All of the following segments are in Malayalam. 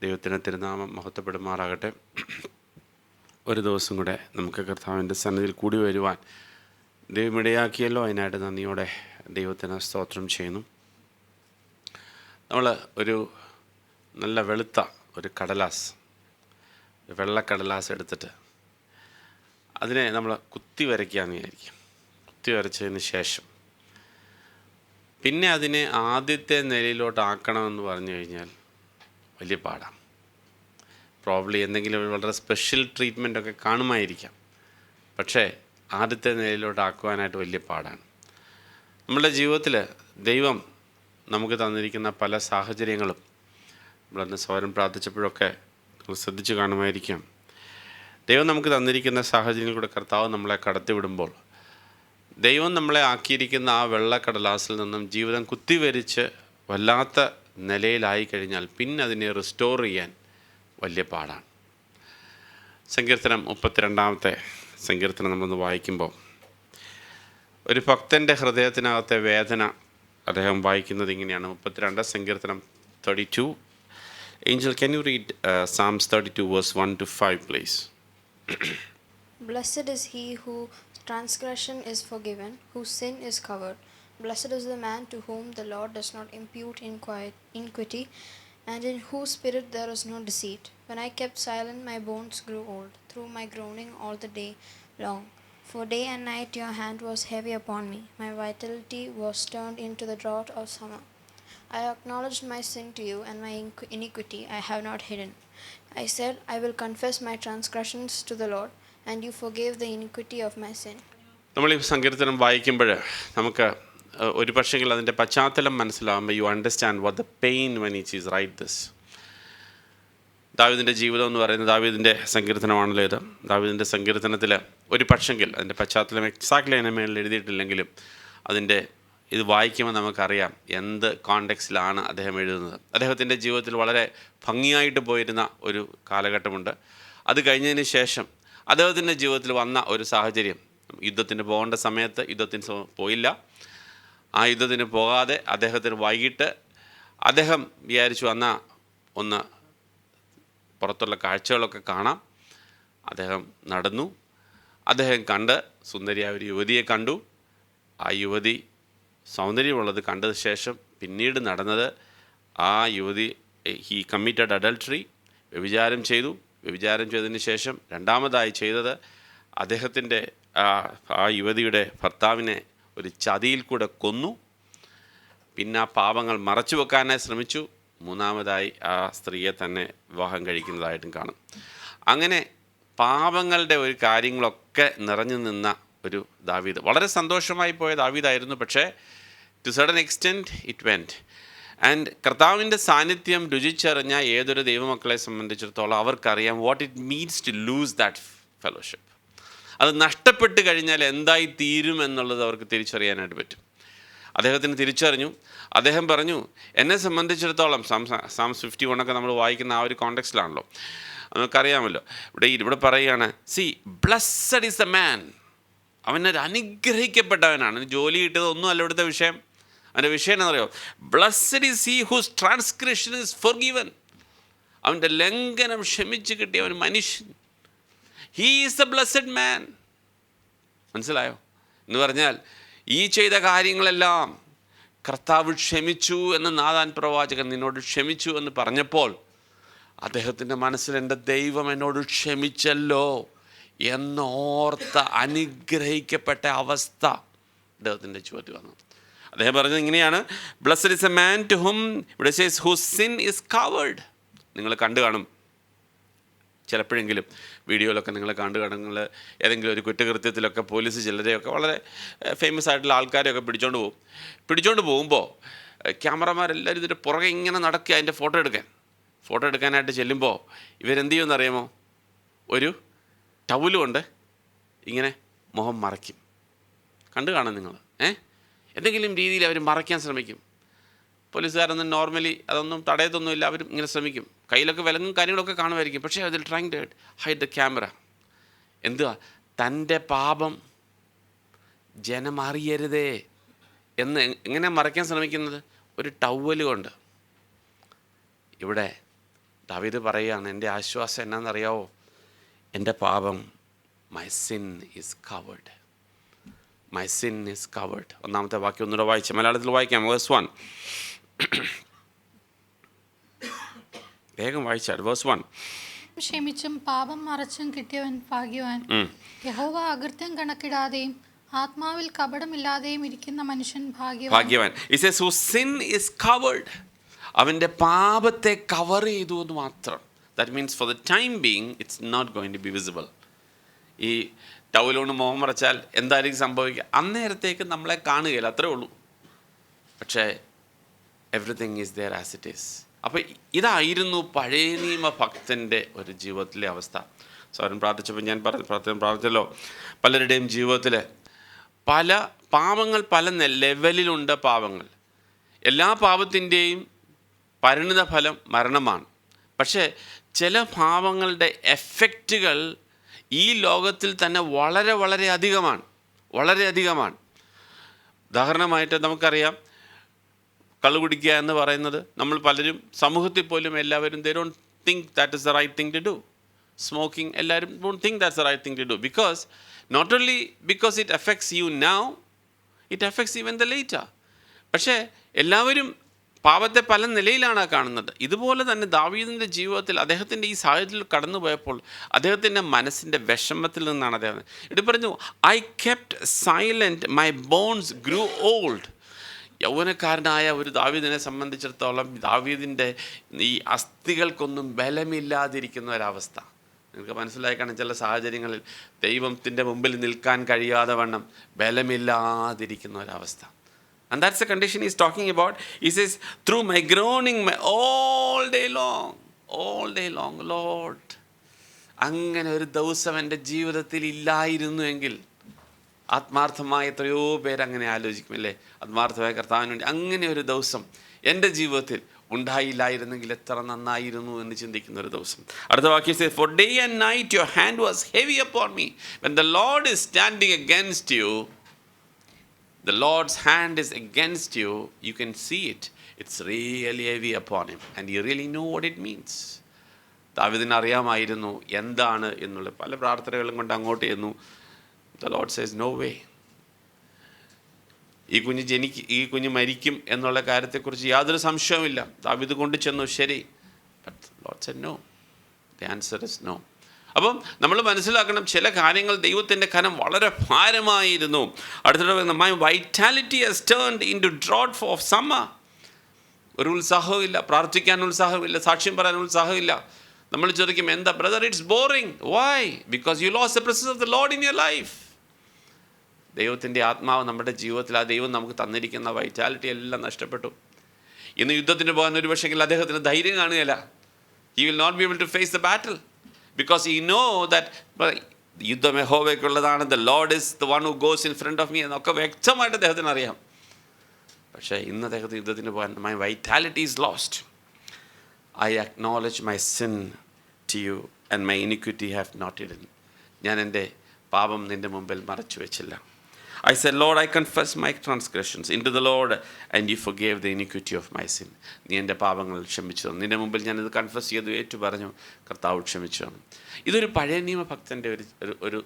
ദൈവത്തിൻ്റെ തിരുനാമം മഹത്വപ്പെടുമാറാകട്ടെ. ഒരു ദിവസം കൂടെ നമുക്ക് കർത്താവിൻ്റെ സന്നിധിയിൽ കൂടി വരുവാൻ ദൈവം ഇടയാക്കിയല്ലോ. അതിനായിട്ട് നന്ദിയോടെ ദൈവത്തിന് സ്തോത്രം ചെയ്യുന്നു. നമ്മൾ ഒരു നല്ല വെളുത്ത ഒരു കടലാസ്, വെള്ളക്കടലാസ് എടുത്തിട്ട് അതിനെ നമ്മൾ കുത്തി വരയ്ക്കാമെന്ന് വിചാരിക്കും. കുത്തി വരച്ചതിന് ശേഷം പിന്നെ അതിനെ ആദ്യത്തെ നിലയിലോട്ട് ആക്കണമെന്ന് പറഞ്ഞു കഴിഞ്ഞാൽ വലിയ പാടാണ്. പ്രോബ്ലി എന്തെങ്കിലും വളരെ സ്പെഷ്യൽ ട്രീറ്റ്മെൻറ്റൊക്കെ കാണുമായിരിക്കാം. പക്ഷേ ആദ്യത്തെ നിലയിലോട്ട് ആക്കുവാനായിട്ട് വലിയ പാടാണ്. നമ്മളുടെ ജീവിതത്തിൽ ദൈവം നമുക്ക് തന്നിരിക്കുന്ന പല സാഹചര്യങ്ങളും നമ്മളന്ന് സ്വരം പ്രാർത്ഥിച്ചപ്പോഴൊക്കെ ശ്രദ്ധിച്ച് കാണുമായിരിക്കാം. ദൈവം നമുക്ക് തന്നിരിക്കുന്ന സാഹചര്യങ്ങളിലൂടെ കർത്താവ് നമ്മളെ കടത്തിവിടുമ്പോൾ ദൈവം നമ്മളെ ആക്കിയിരിക്കുന്ന ആ വെള്ളക്കടലാസിൽ നിന്നും ജീവിതം കുത്തിവരിച്ച് വല്ലാത്ത നിലയിലായി കഴിഞ്ഞാൽ പിന്നെ അതിനെ റിസ്റ്റോർ ചെയ്യാൻ വലിയ പാടാണ്. സങ്കീർത്തനം 32 സങ്കീർത്തനം നമ്മളൊന്ന് വായിക്കുമ്പോൾ ഒരു ഭക്തൻ്റെ ഹൃദയത്തിനകത്തെ വേദന അദ്ദേഹം വായിക്കുന്നത് ഇങ്ങനെയാണ്. 32 സങ്കീർത്തനം 32. Angel, can you read Psalms 32 verse 1 to 5 please? Blessed is he whose transgression is forgiven, whose sin is covered. Blessed is the man to whom the Lord does not impute iniquity, and in whose spirit there is no deceit. When I kept silent, my bones grew old, through my groaning all the day long. For day and night your hand was heavy upon me. My vitality was turned into the drought of summer. I acknowledged my sin to you, and my iniquity I have not hidden. I said, I will confess my transgressions to the Lord, and you forgave the iniquity of my sin. നമ്മൾ ഈ സങ്കീർത്തനം വായിക്കുമ്പോൾ നമുക്ക് ഒരു പക്ഷെങ്കിൽ അതിൻ്റെ പശ്ചാത്തലം മനസ്സിലാകുമ്പോൾ you understand what the pain when it is right this. ദാവീദിൻ്റെ ജീവിതം എന്ന് പറയുന്നത് ദാവീദിൻ്റെ സങ്കീർത്തനമാണല്ലോ ഇത്. ദാവീദിൻ്റെ സങ്കീർത്തനത്തിൽ ഒരു പക്ഷെങ്കിൽ അതിൻ്റെ പശ്ചാത്തലം എക്സാക്ട്ലി അതിനെ മേളിൽ എഴുതിയിട്ടില്ലെങ്കിലും അതിൻ്റെ ഇത് വായിക്കുമ്പോൾ നമുക്കറിയാം എന്ത് കോണ്ടെക്സ്റ്റിലാണ് അദ്ദേഹം എഴുതുന്നത്. അദ്ദേഹത്തിൻ്റെ ജീവിതത്തിൽ വളരെ ഭംഗിയായിട്ട് പോയിരുന്ന ഒരു കാലഘട്ടമുണ്ട്. അത് കഴിഞ്ഞതിന് ശേഷം അദ്ദേഹത്തിൻ്റെ ജീവിതത്തിൽ വന്ന ഒരു സാഹചര്യം, യുദ്ധത്തിന് പോകേണ്ട സമയത്ത് യുദ്ധത്തിന് പോയില്ല. ആ യുദ്ധത്തിന് പോകാതെ അദ്ദേഹത്തിന് വൈകിട്ട് അദ്ദേഹം വിചാരിച്ചു വന്നാൽ ഒന്ന് പുറത്തുള്ള കാഴ്ചകളൊക്കെ കാണാം. അദ്ദേഹം നടന്നു. അദ്ദേഹം കണ്ട് സുന്ദരിയായ ഒരു യുവതിയെ കണ്ടു. ആ യുവതി സൗന്ദര്യമുള്ളത് കണ്ടതിന് ശേഷം പിന്നീട് നടന്നത് ആ യുവതി ഹി കമ്മിറ്റഡ് അഡൾട്ടറി, വ്യഭിചാരം ചെയ്തു. വ്യഭിചാരം ചെയ്തതിന് ശേഷം രണ്ടാമതായി ചെയ്തത് അദ്ദേഹത്തിൻ്റെ ആ യുവതിയുടെ ഭർത്താവിനെ ഒരു ചതിയിൽ കൂടെ കൊന്നു. പിന്നെ ആ പാപങ്ങൾ മറച്ചു വെക്കാനായി ശ്രമിച്ചു. മൂന്നാമതായി ആ സ്ത്രീയെ തന്നെ വിവാഹം കഴിക്കുന്നതായിട്ടും കാണും. അങ്ങനെ പാപങ്ങളുടെ ഒരു കാര്യങ്ങളൊക്കെ നിറഞ്ഞു നിന്ന ഒരു ദാവീദ്, വളരെ സന്തോഷമായി പോയ ദാവീദായിരുന്നു. പക്ഷേ to certain extent it went. And കർത്താവിൻ്റെ സാന്നിധ്യം രുചിച്ചറിഞ്ഞ ഏതൊരു ദൈവമക്കളെ സംബന്ധിച്ചിടത്തോളം അവർക്കറിയാം what it means to lose that fellowship. അത് നഷ്ടപ്പെട്ട് കഴിഞ്ഞാൽ എന്തായി തീരും എന്നുള്ളത് അവർക്ക് തിരിച്ചറിയാനായിട്ട് പറ്റും. അദ്ദേഹത്തിന് തിരിച്ചറിഞ്ഞു. അദ്ദേഹം പറഞ്ഞു, എന്നെ സംബന്ധിച്ചിടത്തോളം സാംസ് 51 നമ്മൾ വായിക്കുന്ന ആ ഒരു കോണ്ടെക്സ്റ്റിലാണല്ലോ, നമുക്കറിയാമല്ലോ. ഇവിടെ പറയുകയാണ്, C blessed is the man. അവനൊരു അനുഗ്രഹിക്കപ്പെട്ടവനാണ്. ജോലി കിട്ടിയത് ഒന്നും അല്ല ഇവിടുത്തെ വിഷയം. അതിൻ്റെ വിഷയം എന്താണെന്നറിയോ? Blessed is he whose transgression is forgiven. അവൻ്റെ ലംഘനം ക്ഷമിച്ച് കിട്ടിയ ഒരു മനുഷ്യൻ. He is the blessed man. മനസ്സിലായോ? എന്ന് പറഞ്ഞാൽ ഈ ചെയ്ത കാര്യങ്ങളെല്ലാം കർത്താവ് ക്ഷമിച്ചു എന്ന് നാഥാൻ പ്രവാചകൻ നിന്നോട് ക്ഷമിച്ചു എന്ന് പറഞ്ഞപ്പോൾ അദ്ദേഹത്തിൻ്റെ മനസ്സിൽ എൻ്റെ ദൈവം എന്നോട് ക്ഷമിച്ചല്ലോ എന്നോർത്ത അനുഗ്രഹിക്കപ്പെട്ട അവസ്ഥ അദ്ദേഹത്തിൻ്റെ ചുവട്ടിൽ വന്നു. അദ്ദേഹം പറഞ്ഞത് ഇങ്ങനെയാണ്, blessed is a man to whom ഇവിടെ says whose sin is covered. നിങ്ങൾ കണ്ടു കാണും ചിലപ്പോഴെങ്കിലും വീഡിയോയിലൊക്കെ നിങ്ങൾ കണ്ടു കാണും. നിങ്ങൾ ഏതെങ്കിലും ഒരു കുറ്റകൃത്യത്തിലൊക്കെ പോലീസ് ചിലരെയൊക്കെ വളരെ ഫേമസ് ആയിട്ടുള്ള ആൾക്കാരെയൊക്കെ പിടിച്ചോണ്ട് പോകുമ്പോൾ ക്യാമറമാരെല്ലാവരും ഇതിൻ്റെ പുറകെ ഇങ്ങനെ നടക്കുക അതിൻ്റെ ഫോട്ടോ എടുക്കാനായിട്ട് ചെല്ലുമ്പോൾ ഇവരെന്ത് ചെയ്യുമെന്ന് അറിയാമോ? ഒരു ടവല് കൊണ്ട് ഇങ്ങനെ മുഖം മറയ്ക്കും. കണ്ടു കാണാം നിങ്ങൾ. എന്തെങ്കിലും രീതിയിൽ അവർ മറയ്ക്കാൻ ശ്രമിക്കും. പോലീസുകാരൊന്നും നോർമലി അതൊന്നും തടയത്തൊന്നുമില്ല, അവരും ഇങ്ങനെ ശ്രമിക്കും. കയ്യിലൊക്കെ വിലങ്ങും കാര്യങ്ങളൊക്കെ കാണുമായിരിക്കും. പക്ഷേ അതിൽ trying to hide the camera. എന്തുവാ? തൻ്റെ പാപം ജനം അറിയരുതേ എന്ന് എങ്ങനെ മറയ്ക്കാൻ ശ്രമിക്കുന്നത്? ഒരു ടവല് കൊണ്ട്. ഇവിടെ ദാവീദ് പറയുകയാണ്, എൻ്റെ ആശ്വാസം എന്നാണെന്നറിയാവോ? എൻ്റെ പാപം, my sin is covered. My sin is covered. ഒന്നാമത്തെ വാക്യം ഒന്നുകൂടെ വായിച്ചു, മലയാളത്തിൽ വായിക്കാം. വേഴ്സ് 1 വേഗം വായിച്ചാൽ. വേഴ്സ് 1. ക്ഷമിച്ചും പാപം മറച്ചും കിട്ടിയവൻ ഭാഗ്യവാൻ. യഹോവ അകൃത്യം കണക്കിടാതെയും ആത്മാവിൽ കപടമില്ലാതെയും ഇരിക്കുന്ന മനുഷ്യൻ ഭാഗ്യവാൻ. It says whose sin is covered. അവൻ്റെ പാപത്തെ കവർ ചെയ്തു എന്ന് മാത്രം. That means for the time being it's not going to be visible. ഈ ടൗലോണ് മുഖം മറച്ചാൽ എന്തായിരിക്കും സംഭവിക്കുക? അന്നേരത്തേക്ക് നമ്മളെ കാണുകയില്ല, അത്രേ ഉള്ളൂ. പക്ഷേ everything is there as it is. അപ്പോൾ ഇതായിരുന്നു പഴയ നിയമ ഭക്തൻ്റെ ഒരു ജീവിതത്തിലെ അവസ്ഥ. സൗരൻ പ്രാർത്ഥിച്ചപ്പോൾ ഞാൻ പ്രാർത്ഥിച്ചല്ലോ, പലരുടെയും ജീവിതത്തിൽ പല പാപങ്ങൾ, പല ലെവലിലുണ്ട് പാപങ്ങൾ. എല്ലാ പാപത്തിൻ്റെയും പരിണിത ഫലം മരണമാണ്. പക്ഷേ ചില പാപങ്ങളുടെ എഫക്റ്റുകൾ ഈ ലോകത്തിൽ തന്നെ വളരെ വളരെ അധികമാണ്, വളരെ അധികമാണ്. ഉദാഹരണമായിട്ട് നമുക്കറിയാം, കള്ളു കുടിക്കുക എന്ന് പറയുന്നത് നമ്മൾ പലരും സമൂഹത്തിൽ പോലും എല്ലാവരും they don't think that is the right thing to do. Smoking, എല്ലാവരും don't think that's the right thing to do, because not only because it affects you now, it affects even the later. പക്ഷേ എല്ലാവരും പാപത്തെ പല നിലയിലാണ് കാണുന്നത്. ഇതുപോലെ തന്നെ ദാവീദിൻ്റെ ജീവിതത്തിൽ അദ്ദേഹത്തിൻ്റെ ഈ സാഹചര്യത്തിൽ കടന്നു പോയപ്പോൾ അദ്ദേഹത്തിൻ്റെ മനസ്സിൻ്റെ വിഷമത്തിൽ നിന്നാണ് അദ്ദേഹം ഇവിടെ പറഞ്ഞു, I kept silent, my bones grew old. യൗവനക്കാരനായ ഒരു ദാവീദിനെ സംബന്ധിച്ചിടത്തോളം ദാവീദിൻ്റെ ഈ അസ്ഥികൾക്കൊന്നും ബലമില്ലാതിരിക്കുന്ന ഒരവസ്ഥ നിങ്ങൾക്ക് മനസ്സിലായി കാണും. ചില സാഹചര്യങ്ങളിൽ ദൈവത്തിൻ്റെ മുമ്പിൽ നിൽക്കാൻ കഴിയാതെ വണ്ണം ബലമില്ലാതിരിക്കുന്ന ഒരവസ്ഥ. And that's the condition he's talking about. He says, through my groaning all day long, Lord. അങ്ങനെ ഒരു ദിവസം എൻ്റെ ജീവിതത്തിൽ ഇല്ലായിരുന്നു എങ്കിൽ, ആത്മാർത്ഥമായ എത്രയോ പേരങ്ങനെ ആലോചിക്കുമല്ലേ, ആത്മാർത്ഥമായ കർത്താവിന് വേണ്ടി അങ്ങനെ ഒരു ദിവസം എൻ്റെ ജീവിതത്തിൽ ഉണ്ടായില്ലായിരുന്നെങ്കിൽ എത്ര നന്നായിരുന്നു എന്ന് ചിന്തിക്കുന്ന ഒരു ദിവസം. അടുത്ത വാക്യം says, for day and night your hand was heavy upon me. When the Lord is standing against you, the Lord's hand is against you, you can see it. It's really heavy upon him. And you really know what it means. ദാവീദിന് അറിയാമായിരുന്നു എന്താണ് എന്നുള്ള. പല പ്രാർത്ഥനകളും കൊണ്ട് അങ്ങോട്ട് ചെന്നു. The Lord says, no way. ഈ കുഞ്ഞ് മരിക്കും എന്നുള്ള കാര്യത്തെക്കുറിച്ച് യാതൊരു സംശയവുമില്ല. ദാവീദ് കൊണ്ട് ചെന്നു, ശരി. But the Lord said no. The answer is no. അപ്പം നമ്മൾ മനസ്സിലാക്കണം, ചില കാര്യങ്ങൾ ദൈവത്തിൻ്റെ കരം വളരെ ഭാരമായിരുന്നു. അടുത്തിടെ my vitality has turned into drought for summer. ഒരു ഉത്സാഹമില്ല, പ്രാർത്ഥിക്കാൻ ഉത്സാഹമില്ല, സാക്ഷ്യം പറയാൻ ഉത്സാഹമില്ല. നമ്മൾ ചോദിക്കും, എന്താ brother, it's boring. Why? Because you lost the presence of the Lord in your life. ദൈവത്തിൻ്റെ ആത്മാവ് നമ്മുടെ ജീവിതത്തിൽ, ആ ദൈവം നമുക്ക് തന്നിരിക്കുന്ന വൈറ്റാലിറ്റി എല്ലാം നഷ്ടപ്പെട്ടു. ഇന്ന് യുദ്ധത്തിന് പോകാൻ ഒരു പക്ഷെങ്കിൽ അദ്ദേഹത്തിന് ധൈര്യം കാണുകയില്ല. He will not be able to face the battle. Because he know that യുദ്ധം യഹോവയ്ക്കുള്ളതാണ്, the Lord is the one who goes in front of me എന്നൊക്കെ വ്യക്തമായിട്ട് അദ്ദേഹത്തിന് അറിയാം. പക്ഷേ ഇന്ന് അദ്ദേഹത്തിന് യുദ്ധത്തിന് പോകാൻ, my vitality is lost. I acknowledge my sin to you and my iniquity have not hidden. ഞാൻ എൻ്റെ പാപം നിൻ്റെ മുമ്പിൽ മറച്ചു വെച്ചില്ല. I said, Lord, I confess my transgressions into the Lord and you forgave the iniquity of my sin. നീ എൻ്റെ പാപങ്ങൾ ക്ഷമിച്ചു തന്നു. നിൻ്റെ മുമ്പിൽ ഞാനിത് കൺഫസ് ചെയ്തു, ഏറ്റു പറഞ്ഞു, കർത്താവ് ക്ഷമിച്ചു തന്നു. ഇതൊരു പഴയ നിയമഭക്തൻ്റെ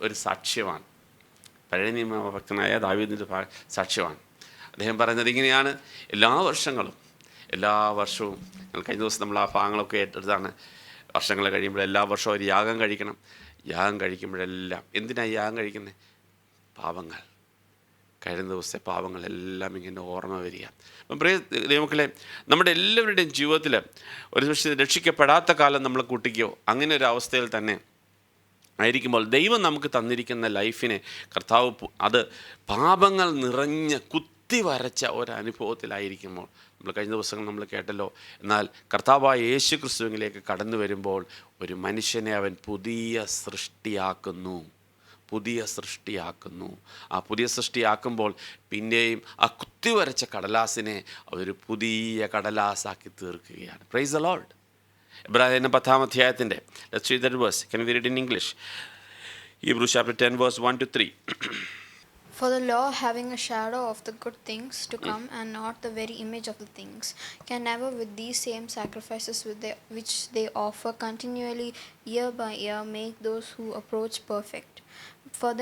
ഒരു സാക്ഷ്യമാണ്. പഴയ നിയമഭക്തനായ ദാവീദിൻ്റെ സാക്ഷ്യമാണ്. അദ്ദേഹം പറയുന്നത് ഇങ്ങനെയാണ്, എല്ലാ വർഷവും ഞങ്ങൾ കഴിഞ്ഞ ദിവസം നമ്മൾ ആ ഭാഗങ്ങളൊക്കെ എടുത്താണ്. വർഷങ്ങൾ കഴിയുമ്പോൾ എല്ലാ വർഷവും ഒരു യാഗം കഴിക്കണം. യാഗം കഴിക്കുമ്പോഴെല്ലാം എന്തിനാണ് യാഗം കഴിക്കുന്നത്? പാപങ്ങൾ, കഴിഞ്ഞ ദിവസത്തെ പാപങ്ങളെല്ലാം ഇങ്ങനെ ഓർമ്മ വരിക. അപ്പം പ്രിയ ദൈവമക്കളെ, നമ്മുടെ എല്ലാവരുടെയും ജീവിതത്തിൽ ഒരു പക്ഷേ രക്ഷിക്കപ്പെടാത്ത കാലം നമ്മൾ കൂട്ടിക്കോ, അങ്ങനെ ഒരു അവസ്ഥയിൽ തന്നെ ആയിരിക്കുമ്പോൾ ദൈവം നമുക്ക് തന്നിരിക്കുന്ന ലൈഫിനെ കർത്താവ് അത് പാപങ്ങൾ നിറഞ്ഞ കുത്തി വരച്ച ഒരനുഭവത്തിലായിരിക്കുമ്പോൾ, നമ്മൾ കഴിഞ്ഞ ദിവസങ്ങൾ നമ്മൾ കേട്ടല്ലോ, എന്നാൽ കർത്താവായ യേശു ക്രിസ്തുവിലേക്ക് കടന്നു വരുമ്പോൾ ഒരു മനുഷ്യനെ അവൻ പുതിയ സൃഷ്ടിയാക്കുന്നു. ആ പുതിയ സൃഷ്ടിയാക്കുമ്പോൾ പിന്നെയും ആ കുത്തിവരച്ച കടലാസിനെ അതൊരു പുതിയ കടലാസാക്കി തീർക്കുകയാണ്. Praise the Lord. എബ്രായരുടെ 10-ാം അധ്യായത്തിൻ്റെ let's read that verse. Can we read in English? Hebrews chapter 10 verse 1 to 3. For the law, having a shadow of the good things to come and not the very image of the things, can never with these same sacrifices which they offer continually year by year make those who approach perfect. For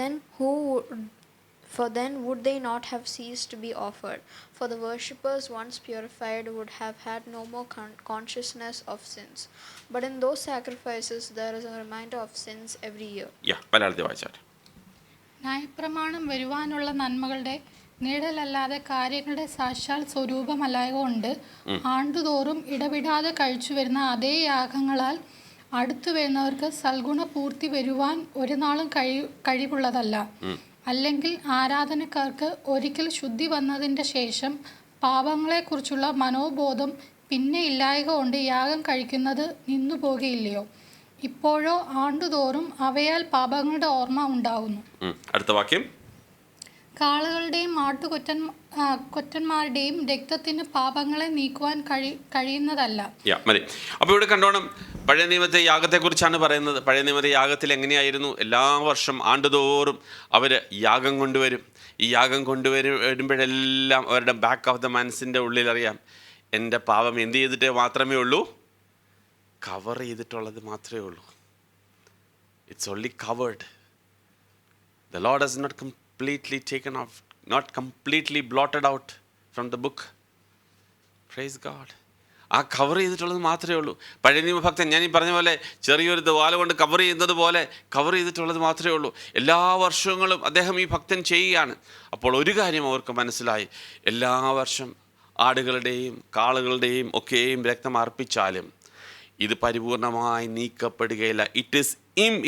then would they not have ceased to be offered? For the worshippers once purified would have had no more consciousness of sins. But in those sacrifices there is a reminder of sins every year. മലയാളത്തിൽ വായിച്ചാൽ. ന്യായപ്രമാണം വരുവാനുള്ള നന്മകളുടെ നിഴലല്ലാതെ കാര്യങ്ങളുടെ സാക്ഷാൽ സ്വരൂപമല്ലായകൊണ്ട് ആണ്ടുതോറും ഇടവിടാതെ കഴിച്ചു വരുന്ന അതേ യാഗങ്ങളാൽ അടുത്തു വരുന്നവർക്ക് സൽഗുണപൂർത്തി വരുവാൻ ഒരു നാളും കഴിവുള്ളതല്ല. അല്ലെങ്കിൽ ആരാധനക്കാർക്ക് ഒരിക്കൽ ശുദ്ധി വന്നതിൻ്റെ ശേഷം പാപങ്ങളെക്കുറിച്ചുള്ള മനോബോധം പിന്നെ ഇല്ലായക കൊണ്ട് യാഗം കഴിക്കുന്നത് നിന്നു പോകുകയില്ലയോ? ഇപ്പോഴോ ആണ്ടുതോറും അവയാൽ പാപങ്ങളുടെ ഓർമ്മ ഉണ്ടാകുന്നു. അടുത്ത വാക്യം. കാളകളുടെയും കൊറ്റന്മാരുടെയും രക്തത്തിന് പാപങ്ങളെ നീക്കുവാൻ കഴിയുന്നതല്ല. മതി. അപ്പോൾ ഇവിടെ കണ്ടോണം, പഴയ നിയമത്തെ യാഗത്തെക്കുറിച്ചാണ് പറയുന്നത്. പഴയ നിയമത്തെ യാഗത്തിൽ എങ്ങനെയായിരുന്നു? എല്ലാ വർഷം ആണ്ടുതോറും അവർ യാഗം കൊണ്ടുവരും. ഈ യാഗം വരുമ്പോഴെല്ലാം അവരുടെ ബാക്ക് ഓഫ് ദ മനസ്സിൻ്റെ ഉള്ളിൽ അറിയാം, എൻ്റെ പാപം എന്ത് ചെയ്തിട്ട് മാത്രമേ ഉള്ളൂ? കവർ ചെയ്തിട്ടുള്ളത് മാത്രമേ ഉള്ളൂ. It's only covered. The Lord has not completely taken off, not completely blotted out from the book. Praise God. ആ കവർ ചെയ്തിട്ടുള്ളത് മാത്രമേ ഉള്ളൂ. പഴയ നിയമഭക്തൻ ഞാൻ ഈ പറഞ്ഞ പോലെ ചെറിയൊരു വാല കൊണ്ട് കവർ ചെയ്യുന്നത് പോലെ കവർ ചെയ്തിട്ടുള്ളത് മാത്രമേ ഉള്ളൂ. എല്ലാ വർഷങ്ങളും അദ്ദേഹം ഈ ഭക്തൻ ചെയ്യുകയാണ്. അപ്പോൾ ഒരു കാര്യം അവർക്ക് മനസ്സിലായി, എല്ലാ വർഷം ആടുകളുടെയും കാളുകളുടെയും ഒക്കെയും രക്തം അർപ്പിച്ചാലും ഇത് പരിപൂർണമായി നീക്കപ്പെടുകയില്ല.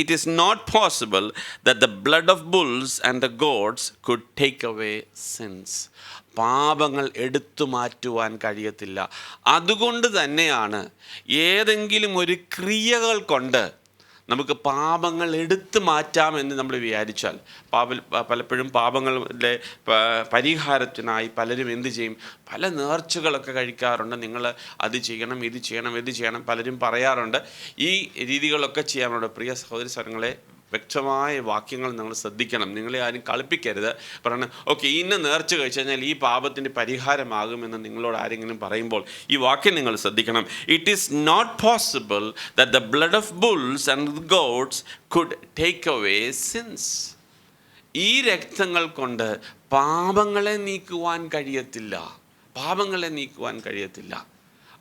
It is not possible that the blood of bulls and the goats could take away sins. പാപങ്ങൾ എടുത്തു മാറ്റുവാൻ കഴിയത്തില്ല. അതുകൊണ്ട് തന്നെയാണ് ഏതെങ്കിലും ഒരു ക്രിയകൾ കൊണ്ട് നമുക്ക് പാപങ്ങൾ എടുത്തു മാറ്റാമെന്ന് നമ്മൾ വിചാരിച്ചാൽ പലപ്പോഴും പാപങ്ങളുടെ പരിഹാരത്തിനായി പലരും എന്ത് ചെയ്യും? പല നേർച്ചകളൊക്കെ കഴിക്കാറുണ്ട്. നിങ്ങൾ അത് ചെയ്യണം, ഇത് ചെയ്യണം, ഇത് ചെയ്യണം പലരും പറയാറുണ്ട്. ഈ രീതികളൊക്കെ ചെയ്യാറുണ്ട്. പ്രിയ സഹോദരി സഹോദരങ്ങളെ, വ്യക്തമായ വാക്യങ്ങൾ നിങ്ങൾ ശ്രദ്ധിക്കണം. നിങ്ങളെ ആരും കളിപ്പിക്കരുത്. പറയണം ഓക്കെ ഇന്ന നേർച്ച കഴിച്ചു കഴിഞ്ഞാൽ ഈ പാപത്തിൻ്റെ പരിഹാരമാകുമെന്ന് നിങ്ങളോട് ആരെങ്കിലും പറയുമ്പോൾ ഈ വാക്യം നിങ്ങൾ ശ്രദ്ധിക്കണം. It is not possible that the blood of bulls and goats could take away sins. ഈ രക്തങ്ങൾ കൊണ്ട് പാപങ്ങളെ നീക്കുവാൻ കഴിയത്തില്ല.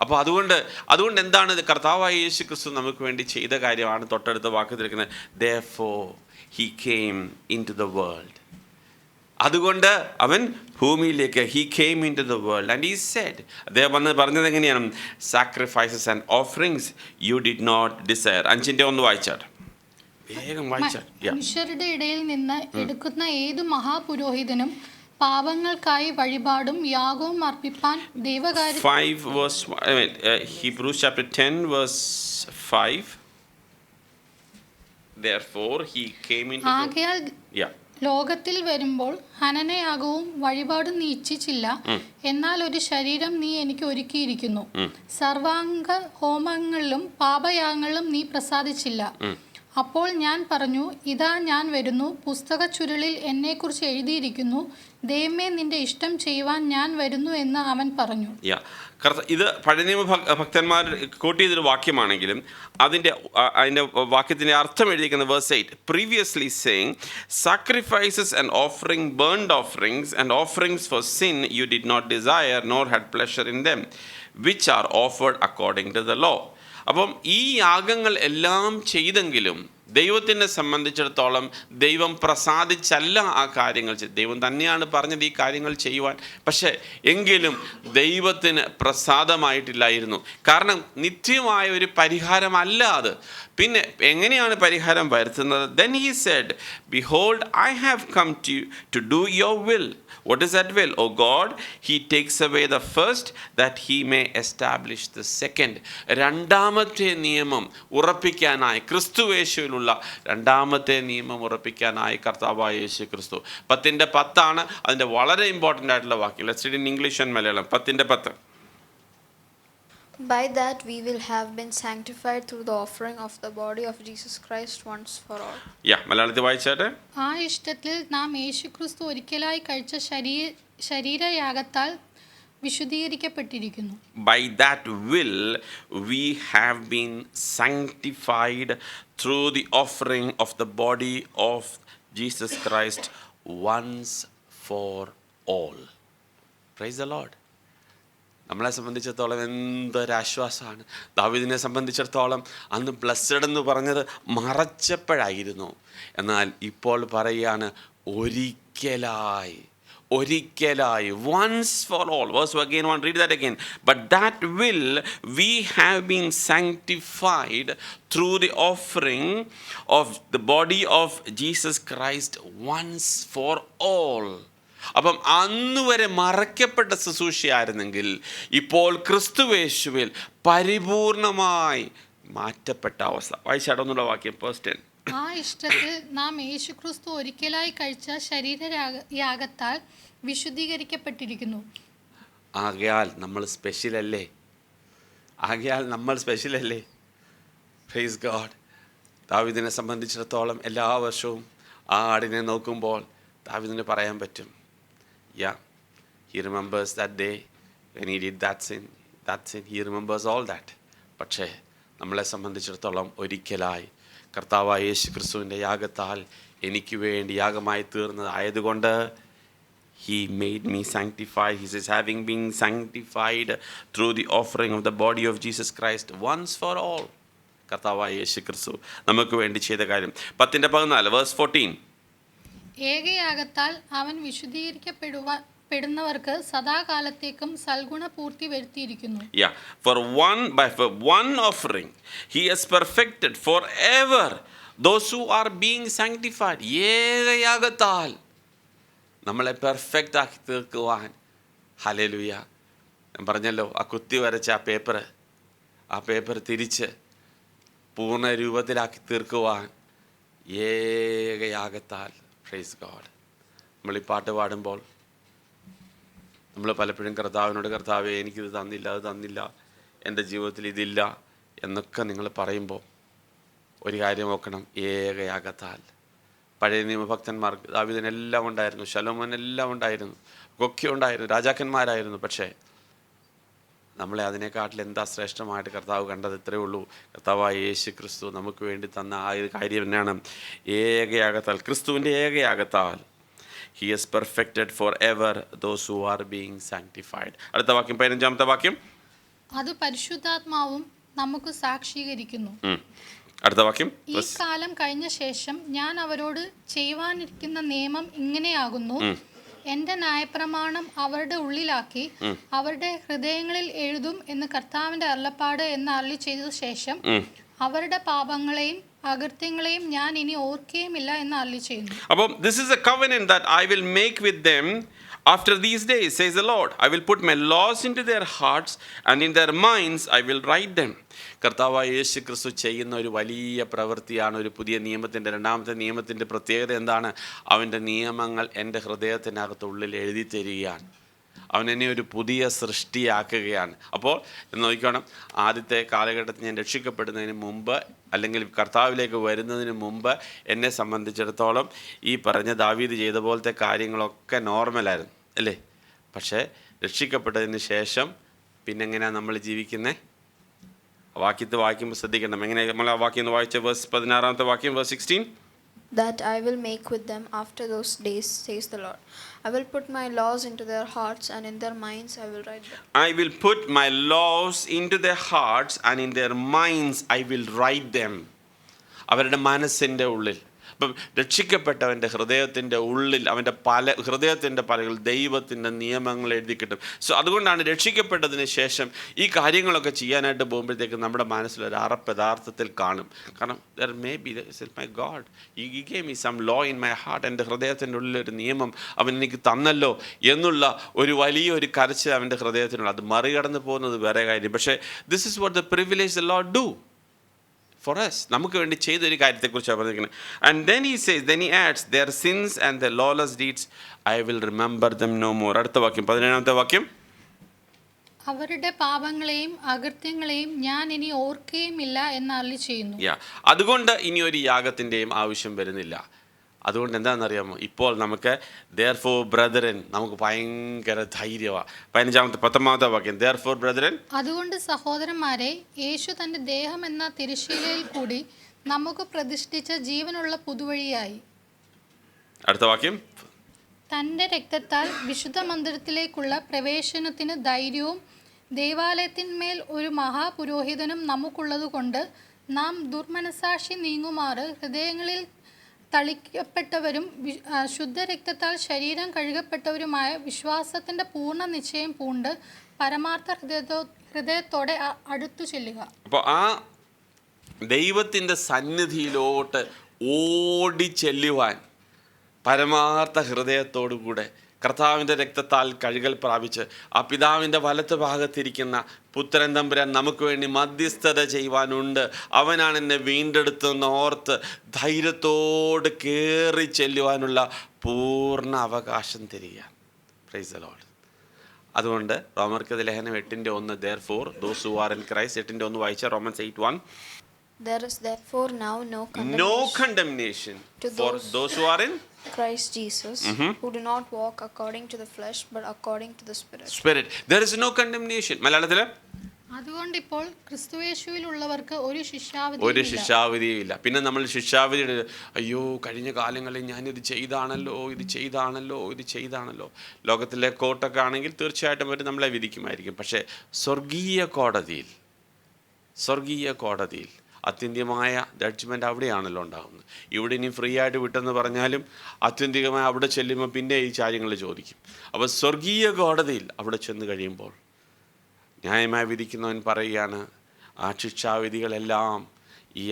അപ്പോൾ അതുകൊണ്ട് എന്താണ് കർത്താവായ യേശു ക്രിസ്തു നമുക്ക് വേണ്ടി ചെയ്ത കാര്യമാണ് തൊട്ടടുത്ത വാക്യത്തിലിരിക്കുന്നത്. Therefore he came into the world. അതുകൊണ്ട് അവൻ ഭൂമിയിലേക്ക് he came into the world and he said, അദ്ദേഹം പറഞ്ഞത് എങ്ങനെയാണ്? Sacrifices and offerings you did not desire. 5:1 വായിച്ചാൽ വേഗം വായിച്ചാൽ. മനുഷ്യരുടെ ഇടയിൽ നിന്ന് എടുക്കുന്ന ഏത് മഹാപുരോഹിതനും പാപങ്ങൾക്കായി വഴിപാടും യാഗവും അർപ്പിപ്പാൻ ദൈവകാര്യം. Hebrews chapter 10 verse 5. Therefore he came into ആകയാൽ ലോകത്തിൽ വരുമ്പോൾ ഹനനയാഗവും വഴിപാടും നീ ഇച്ഛിച്ചില്ല, എന്നാൽ ഒരു ശരീരം നീ എനിക്ക് ഒരുക്കിയിരിക്കുന്നു. സർവാംഗ ഹോമങ്ങളിലും പാപയാഗങ്ങളിലും നീ പ്രസാദിച്ചില്ല. അപ്പോൾ ഞാൻ പറഞ്ഞു, ഇതാ ഞാൻ വരുന്നു, പുസ്തക ചുരുളിൽ എന്നെക്കുറിച്ച് എഴുതിയിരിക്കുന്നു, ദൈവമേ നിന്റെ ഇഷ്ടം ചെയ്യുവാൻ ഞാൻ വരുന്നു എന്ന് അവൻ പറഞ്ഞു. ഇത് പഴയ നിയമ ഭക്തന്മാർ കോട്ട് ചെയ്തൊരു വാക്യമാണെങ്കിലും അതിൻ്റെ വാക്യത്തിൻ്റെ അർത്ഥം എഴുതിയിരിക്കുന്ന verse 8, previously saying sacrifices and offering burnt offerings and offerings for sin you did not desire nor had pleasure in them, which are offered according to the law. അപ്പം ഈ യാഗങ്ങൾ എല്ലാം ചെയ്തെങ്കിലും ദൈവത്തിനെ സംബന്ധിച്ചിടത്തോളം ദൈവം പ്രസാദിച്ചല്ല ആ കാര്യങ്ങൾ ചെയ്ത്. ദൈവം തന്നെയാണ് പറഞ്ഞത് ഈ കാര്യങ്ങൾ ചെയ്യുവാൻ. പക്ഷേ എങ്കിലും ദൈവത്തിന് പ്രസാദമായിട്ടില്ലായിരുന്നു. കാരണം നിത്യമായ ഒരു പരിഹാരമല്ല അത്. പിന്നെ എങ്ങനെയാണ് പരിഹാരം വരുത്തുന്നത്? Then he said, behold, I have come to do your will. What is that will? O God, he takes away the first that he may establish the second. രണ്ടാമത്തെ നിയമം ഉറപ്പിക്കാനായി ക്രിസ്തുയേശുവിലുള്ള രണ്ടാമത്തെ നിയമം ഉറപ്പിക്കാനായി കർത്താവായ യേശു ക്രിസ്തു. 10:10 അതിൻ്റെ വളരെ ഇമ്പോർട്ടൻ്റ് ആയിട്ടുള്ള വാക്യം. Let's read in English and Malayalam. 10:10. By that we will have been sanctified through the offering of the body of Jesus Christ once for all. മലയാളത്തിൽ വായിച്ചാട്ടെ. ആ ഇഷ്ടത്തിൽ നാം യേശുക്രിസ്തു ഒരിക്കലായി കഴിച്ച ശരീരയാഗത്താൽ വിശുദ്ധീകരിക്കപ്പെട്ടിരിക്കുന്നു. By that will we have been sanctified through the offering of the body of Jesus Christ once for all. Praise the Lord. നമ്മളെ സംബന്ധിച്ചിടത്തോളം എന്തൊരാശ്വാസമാണ്. ദാവീദിനെ സംബന്ധിച്ചിടത്തോളം അന്ന് ബ്ലെസ്സഡ് എന്ന് പറഞ്ഞത് മറച്ചപ്പോഴായിരുന്നു. എന്നാൽ ഇപ്പോൾ പറയുകയാണ് ഒരിക്കലായി, once for all. Verse again, one read that again. But that will we have been sanctified through the offering of the body of Jesus Christ once for all. അപ്പം അന്ന് വരെ മറയ്ക്കപ്പെട്ട ശുശ്രൂഷയായിരുന്നെങ്കിൽ ഇപ്പോൾ ക്രിസ്തുവേശുവിൽ പരിപൂർണമായി മാറ്റപ്പെട്ട അവസ്ഥ. വായിച്ചാടൊന്നുള്ള വാക്യം ഫസ്റ്റ്. ആ ഇഷ്ടത്തിൽ നാം യേശുക്രിസ്തു ഒരിക്കലായി കഴിച്ച ശരീരയാഗത്താൽ വിശുദ്ധീകരിക്കപ്പെട്ടിരിക്കുന്നു. ആകയാൽ നമ്മൾ സ്പെഷ്യലല്ലേ? Praise God. ദാവീദിനെ സംബന്ധിച്ചിടത്തോളം എല്ലാ വർഷവും ആ ആടിനെ നോക്കുമ്പോൾ ദാവീദിന് പറയാൻ പറ്റും, he remembers that day when he did that sin, he remembers all that. പക്ഷേ നമ്മളെ സംബന്ധിച്ചിടത്തോളം ഒരിക്കലായി കർത്താവായ യേശു ക്രിസ്തുവിൻ്റെ യാഗത്താൽ എനിക്ക് വേണ്ടി യാഗമായി തീർന്നതായതുകൊണ്ട് he made me sanctified. He says, having been sanctified through the offering of the body of Jesus Christ once for all. കർത്താവായ യേശു ക്രിസ്തു നമുക്ക് വേണ്ടി ചെയ്ത കാര്യം. 10:14 verse 14. ഏകയാഗത്താൽ അവൻ വിശുദ്ധീകരിക്കപ്പെടുന്നവർക്ക് സദാകാലത്തേക്കും സൽഗുണപൂർത്തി വരുത്തിയിരിക്കുന്നു. For one offering he has perfected forever those who are being sanctified. ഏകയാഗത്താൽ നമ്മളെ പെർഫെക്റ്റ് ആക്കി തീർക്കുവാൻ. ഹല്ലേലൂയ. ഞാൻ പറഞ്ഞല്ലോ, ആ കുത്തി വരച്ച ആ പേപ്പർ തിരിച്ച് പൂർണ്ണ രൂപത്തിലാക്കി തീർക്കുവാൻ ഏകയാഗത്താൽ. Praise God. നമ്മൾ ഈ പാട്ട് പാടുമ്പോൾ നമ്മൾ പലപ്പോഴും കർത്താവേ എനിക്കിത് തന്നില്ല, അത് തന്നില്ല, എൻ്റെ ജീവിതത്തിൽ ഇതില്ല എന്നൊക്കെ നിങ്ങൾ പറയുമ്പോൾ ഒരു കാര്യം നോക്കണം, ഏകയാഗത്താൽ. പഴയ നിയമഭക്തന്മാർക്ക് ദാവീദിനെല്ലാം ഉണ്ടായിരുന്നു, ശലോമോനെല്ലാം ഉണ്ടായിരുന്നു, ഒക്കെ ഉണ്ടായിരുന്നു, രാജാക്കന്മാരായിരുന്നു. പക്ഷേ നമ്മളെ അതിനെക്കാട്ടിൽ എന്താ ശ്രേഷ്ഠമായിട്ട് കർത്താവ് കണ്ടത്? ഇത്രയേ ഉള്ളൂ, കർത്താവായ യേശു ക്രിസ്തു നമുക്ക് വേണ്ടി തന്ന ആ ഒരു കാര്യം തന്നെയാണ് ഏകയാഗത്താൽ. ക്രിസ്തുവിൻ്റെ ഏകയാഗത്താൽ he has perfected forever those who are being sanctified. അടുത്ത വാക്യം 15-ാമത്തെ വാക്യം. അത് പരിശുദ്ധാത്മാവും നമുക്ക് സാക്ഷീകരിക്കുന്നു. അടുത്ത വാക്യം. ഈ കാലം കഴിഞ്ഞ ശേഷം ഞാൻ അവരോട് ചെയ്യുവാനിരിക്കുന്ന നിയമം ഇങ്ങനെയാകുന്നു, എന്റെ ന്യായപ്രമാണം അവരുടെ ഉള്ളിലാക്കി അവരുടെ ഹൃദയങ്ങളിൽ എഴുതും എന്ന് കർത്താവിന്റെ അരുളപ്പാട് എന്ന് അരുളി ചെയ്ത ശേഷം അവരുടെ പാപങ്ങളെയും അകൃത്യങ്ങളെയും ഞാൻ ഇനി ഓർക്കുകയുമില്ല എന്ന് അരുളി ചെയ്യുന്നു. അപ്പോൾ this is a covenant that I will make with them after these days, says the Lord. I will put my laws into their hearts and in their minds I will write them. കർത്താവായ യേശു ക്രിസ്തു ചെയ്യുന്ന ഒരു വലിയ പ്രവൃത്തിയാണ് ഒരു പുതിയ നിയമത്തിൻ്റെ, രണ്ടാമത്തെ നിയമത്തിൻ്റെ പ്രത്യേകത എന്താണ്? അവൻ്റെ നിയമങ്ങൾ എൻ്റെ ഹൃദയത്തിനകത്തുള്ളിൽ എഴുതി തരികയാണ്. അവൻ എന്നെ ഒരു പുതിയ സൃഷ്ടിയാക്കുകയാണ്. അപ്പോൾ നോക്കണം, ആദ്യത്തെ കാലഘട്ടത്തിൽ ഞാൻ രക്ഷിക്കപ്പെടുന്നതിന് മുമ്പ് അല്ലെങ്കിൽ കർത്താവിലേക്ക് വരുന്നതിന് മുമ്പ് എന്നെ സംബന്ധിച്ചിടത്തോളം ഈ പറഞ്ഞ ദാവീദ് ചെയ്ത പോലത്തെ കാര്യങ്ങളൊക്കെ നോർമലായിരുന്നു അല്ലേ? പക്ഷേ രക്ഷിക്കപ്പെട്ടതിന് ശേഷം പിന്നെ എങ്ങനെയാണ് നമ്മൾ ജീവിക്കുന്നത്? വാക്യത്തെ വായിക്കുമ്പോൾ ശ്രദ്ധിക്കണം. എങ്ങനെ നമ്മൾ ആ വാക്യം ഒന്ന് വായിച്ച വേഴ്സ് 16-ാമത്തെ വാക്യം, verse 16. That I will make with them after those days, says the Lord. I will put my laws into their hearts and in their minds I will write them. I will put my laws into their hearts and in their minds I will write them. അവരുടെ മനസ്സിൻ്റെ ഉള്ളിൽ. അപ്പം രക്ഷിക്കപ്പെട്ടവൻ്റെ ഹൃദയത്തിൻ്റെ ഉള്ളിൽ അവൻ്റെ ഹൃദയത്തിൻ്റെ പലകൾ ദൈവത്തിൻ്റെ നിയമങ്ങൾ എഴുതി കിട്ടും. സോ അതുകൊണ്ടാണ് രക്ഷിക്കപ്പെട്ടതിന് ശേഷം ഈ കാര്യങ്ങളൊക്കെ ചെയ്യാനായിട്ട് പോകുമ്പോഴത്തേക്കും നമ്മുടെ മനസ്സിലൊരു അറപ്പ് യഥാർത്ഥത്തിൽ കാണും. കാരണം there may be, my God, he gave me some law in my heart. എൻ്റെ ഹൃദയത്തിൻ്റെ ഉള്ളിലൊരു നിയമം അവൻ എനിക്ക് തന്നല്ലോ എന്നുള്ള ഒരു വലിയൊരു കരച്ചിൽ അവൻ്റെ ഹൃദയത്തിനുള്ള. അത് മറികടന്ന് പോകുന്നത് വേറെ കാര്യം. പക്ഷേ this is what the privilege the Lord do for us. നമുക്ക് വേണ്ടി ചെയ്തൊരു കാര്യത്തെക്കുറിച്ചാണ് പറഞ്ഞിരിക്കുന്നത്. And then he says, then he adds, their sins and their lawless deeds I will remember them no more. അടുത്ത വാക്യം 17-ാമത്തെ വാക്യം. അവരുടെ പാപങ്ങളെയും അകൃത്യങ്ങളെയും ഞാൻ ഇനി ഓർക്കുകയുമില്ല എന്ന് അരുളിച്ചെയ്യുന്നു. അതുകൊണ്ട് ഇനി ഒരു യാഗത്തിൻ്റെയും ആവശ്യം വരുന്നില്ല. അതുകൊണ്ട് എന്താണെന്നറിയാമോ, ഇപ്പോൾ നമുക്ക് therefore brethren, നമുക്ക് ഭയങ്കര ധൈര്യമാണ്. 19 വാക്യം, therefore brethren, അതുകൊണ്ട് സഹോദരന്മാരെ, യേശു തന്റെ ദേഹം എന്ന തിരശ്ശീലയിൽ കൂടി നമുക്ക് പ്രതിഷ്ഠിച്ച ജീവനുള്ള പുതുവഴിയായി. അടുത്ത വാക്യം, തന്റെ രക്തത്താൽ വിശുദ്ധ മന്ദിരത്തിലേക്കുള്ള പ്രവേശനത്തിന് ധൈര്യവും ദേവാലയത്തിന്മേൽ ഒരു മഹാപുരോഹിതനും നമുക്കുള്ളതുകൊണ്ട് നാം ദുർമനസാക്ഷി നീങ്ങുമാറ് ഹൃദയങ്ങളിൽ തളിക്കപ്പെട്ടവരും ശുദ്ധരക്തത്താൽ ശരീരം കഴുകപ്പെട്ടവരുമായ വിശ്വാസത്തിന്റെ പൂർണ്ണ നിശ്ചയം പൂണ്ട് പരമാർത്ഥ ഹൃദയത്തോടെ അടുത്തു ചെല്ലുക. അപ്പോൾ ആ ദൈവത്തിൻ്റെ സന്നിധിയിലോട്ട് ഓടി ചെല്ലുവാൻ പരമാർത്ഥ ഹൃദയത്തോടുകൂടെ കർത്താവിൻ്റെ രക്തത്താൽ കഴുകൽ പ്രാപിച്ച് ആ പിതാവിൻ്റെ വലത്ത് ഭാഗത്തിരിക്കുന്ന പുത്രൻ തമ്പുരാൻ നമുക്ക് വേണ്ടി മധ്യസ്ഥത ചെയ്യുവാനുണ്ട്, അവനാണ് എന്നെ വീണ്ടെടുത്തെന്ന് ഓർത്ത് ധൈര്യത്തോട് കയറി ചെല്ലുവാനുള്ള പൂർണ്ണ അവകാശം തരിക. Price the Lord. അതുകൊണ്ട് റോമർക്ക് ലേഖനം 8:1, therefore those who are in Christ, 8:1 വായിച്ച romance 8:1, There is therefore now no condemnation for those who are in Christ Jesus, who do not walk according to the flesh but according to the Spirit. There is no condemnation. മലയാളത്തിൽ അതുകൊണ്ട് ഇപ്പോൾ ക്രിസ്തുയേശുവിലുള്ളവർക്ക് ഒരു ശിക്ഷാവിധിയില്ല. പിന്നെ നമ്മൾ ശിക്ഷാവിധിയുടെ അയ്യോ കഴിഞ്ഞ കാലങ്ങളിൽ ഞാനിത് ചെയ്താണല്ലോ. ലോകത്തിലെ കോർട്ടൊക്കെ ആണെങ്കിൽ തീർച്ചയായിട്ടും അവർ നമ്മളെ വിധിക്കുമായിരിക്കും. പക്ഷേ സ്വർഗീയ കോടതിയിൽ അത്യന്തികമായ ജഡ്ജ്മെൻ്റ് അവിടെയാണല്ലോ ഉണ്ടാകുന്നത്. ഇവിടെ ഇനി ഫ്രീ ആയിട്ട് വിട്ടെന്ന് പറഞ്ഞാലും ആത്യന്തികമായി അവിടെ ചെല്ലുമ്പോൾ പിന്നെ ഈ കാര്യങ്ങൾ ചോദിക്കും. അപ്പോൾ സ്വർഗീയ കോടതിയിൽ അവിടെ ചെന്ന് കഴിയുമ്പോൾ ന്യായമായി വിധിക്കുന്നവൻ പറയുകയാണ്, ആ ശിക്ഷാവിധികളെല്ലാം ഈ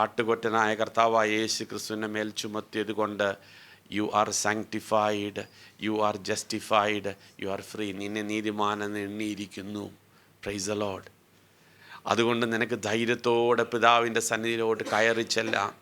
ആട്ടുകൊറ്റനായ കർത്താവായ യേശു ക്രിസ്തുവിൻ്റെ മേൽ ചുമത്തിയത് കൊണ്ട് you are sanctified, you are justified, you are free. നിന്നെ നീതിമാനെന്ന് എണ്ണിയിരിക്കുന്നു. Praise the Lord. അതുകൊണ്ട് നിനക്ക് ധൈര്യത്തോടെ പിതാവിൻ്റെ സന്നിധിയിലോട്ട് കയറി ചെല്ലാം.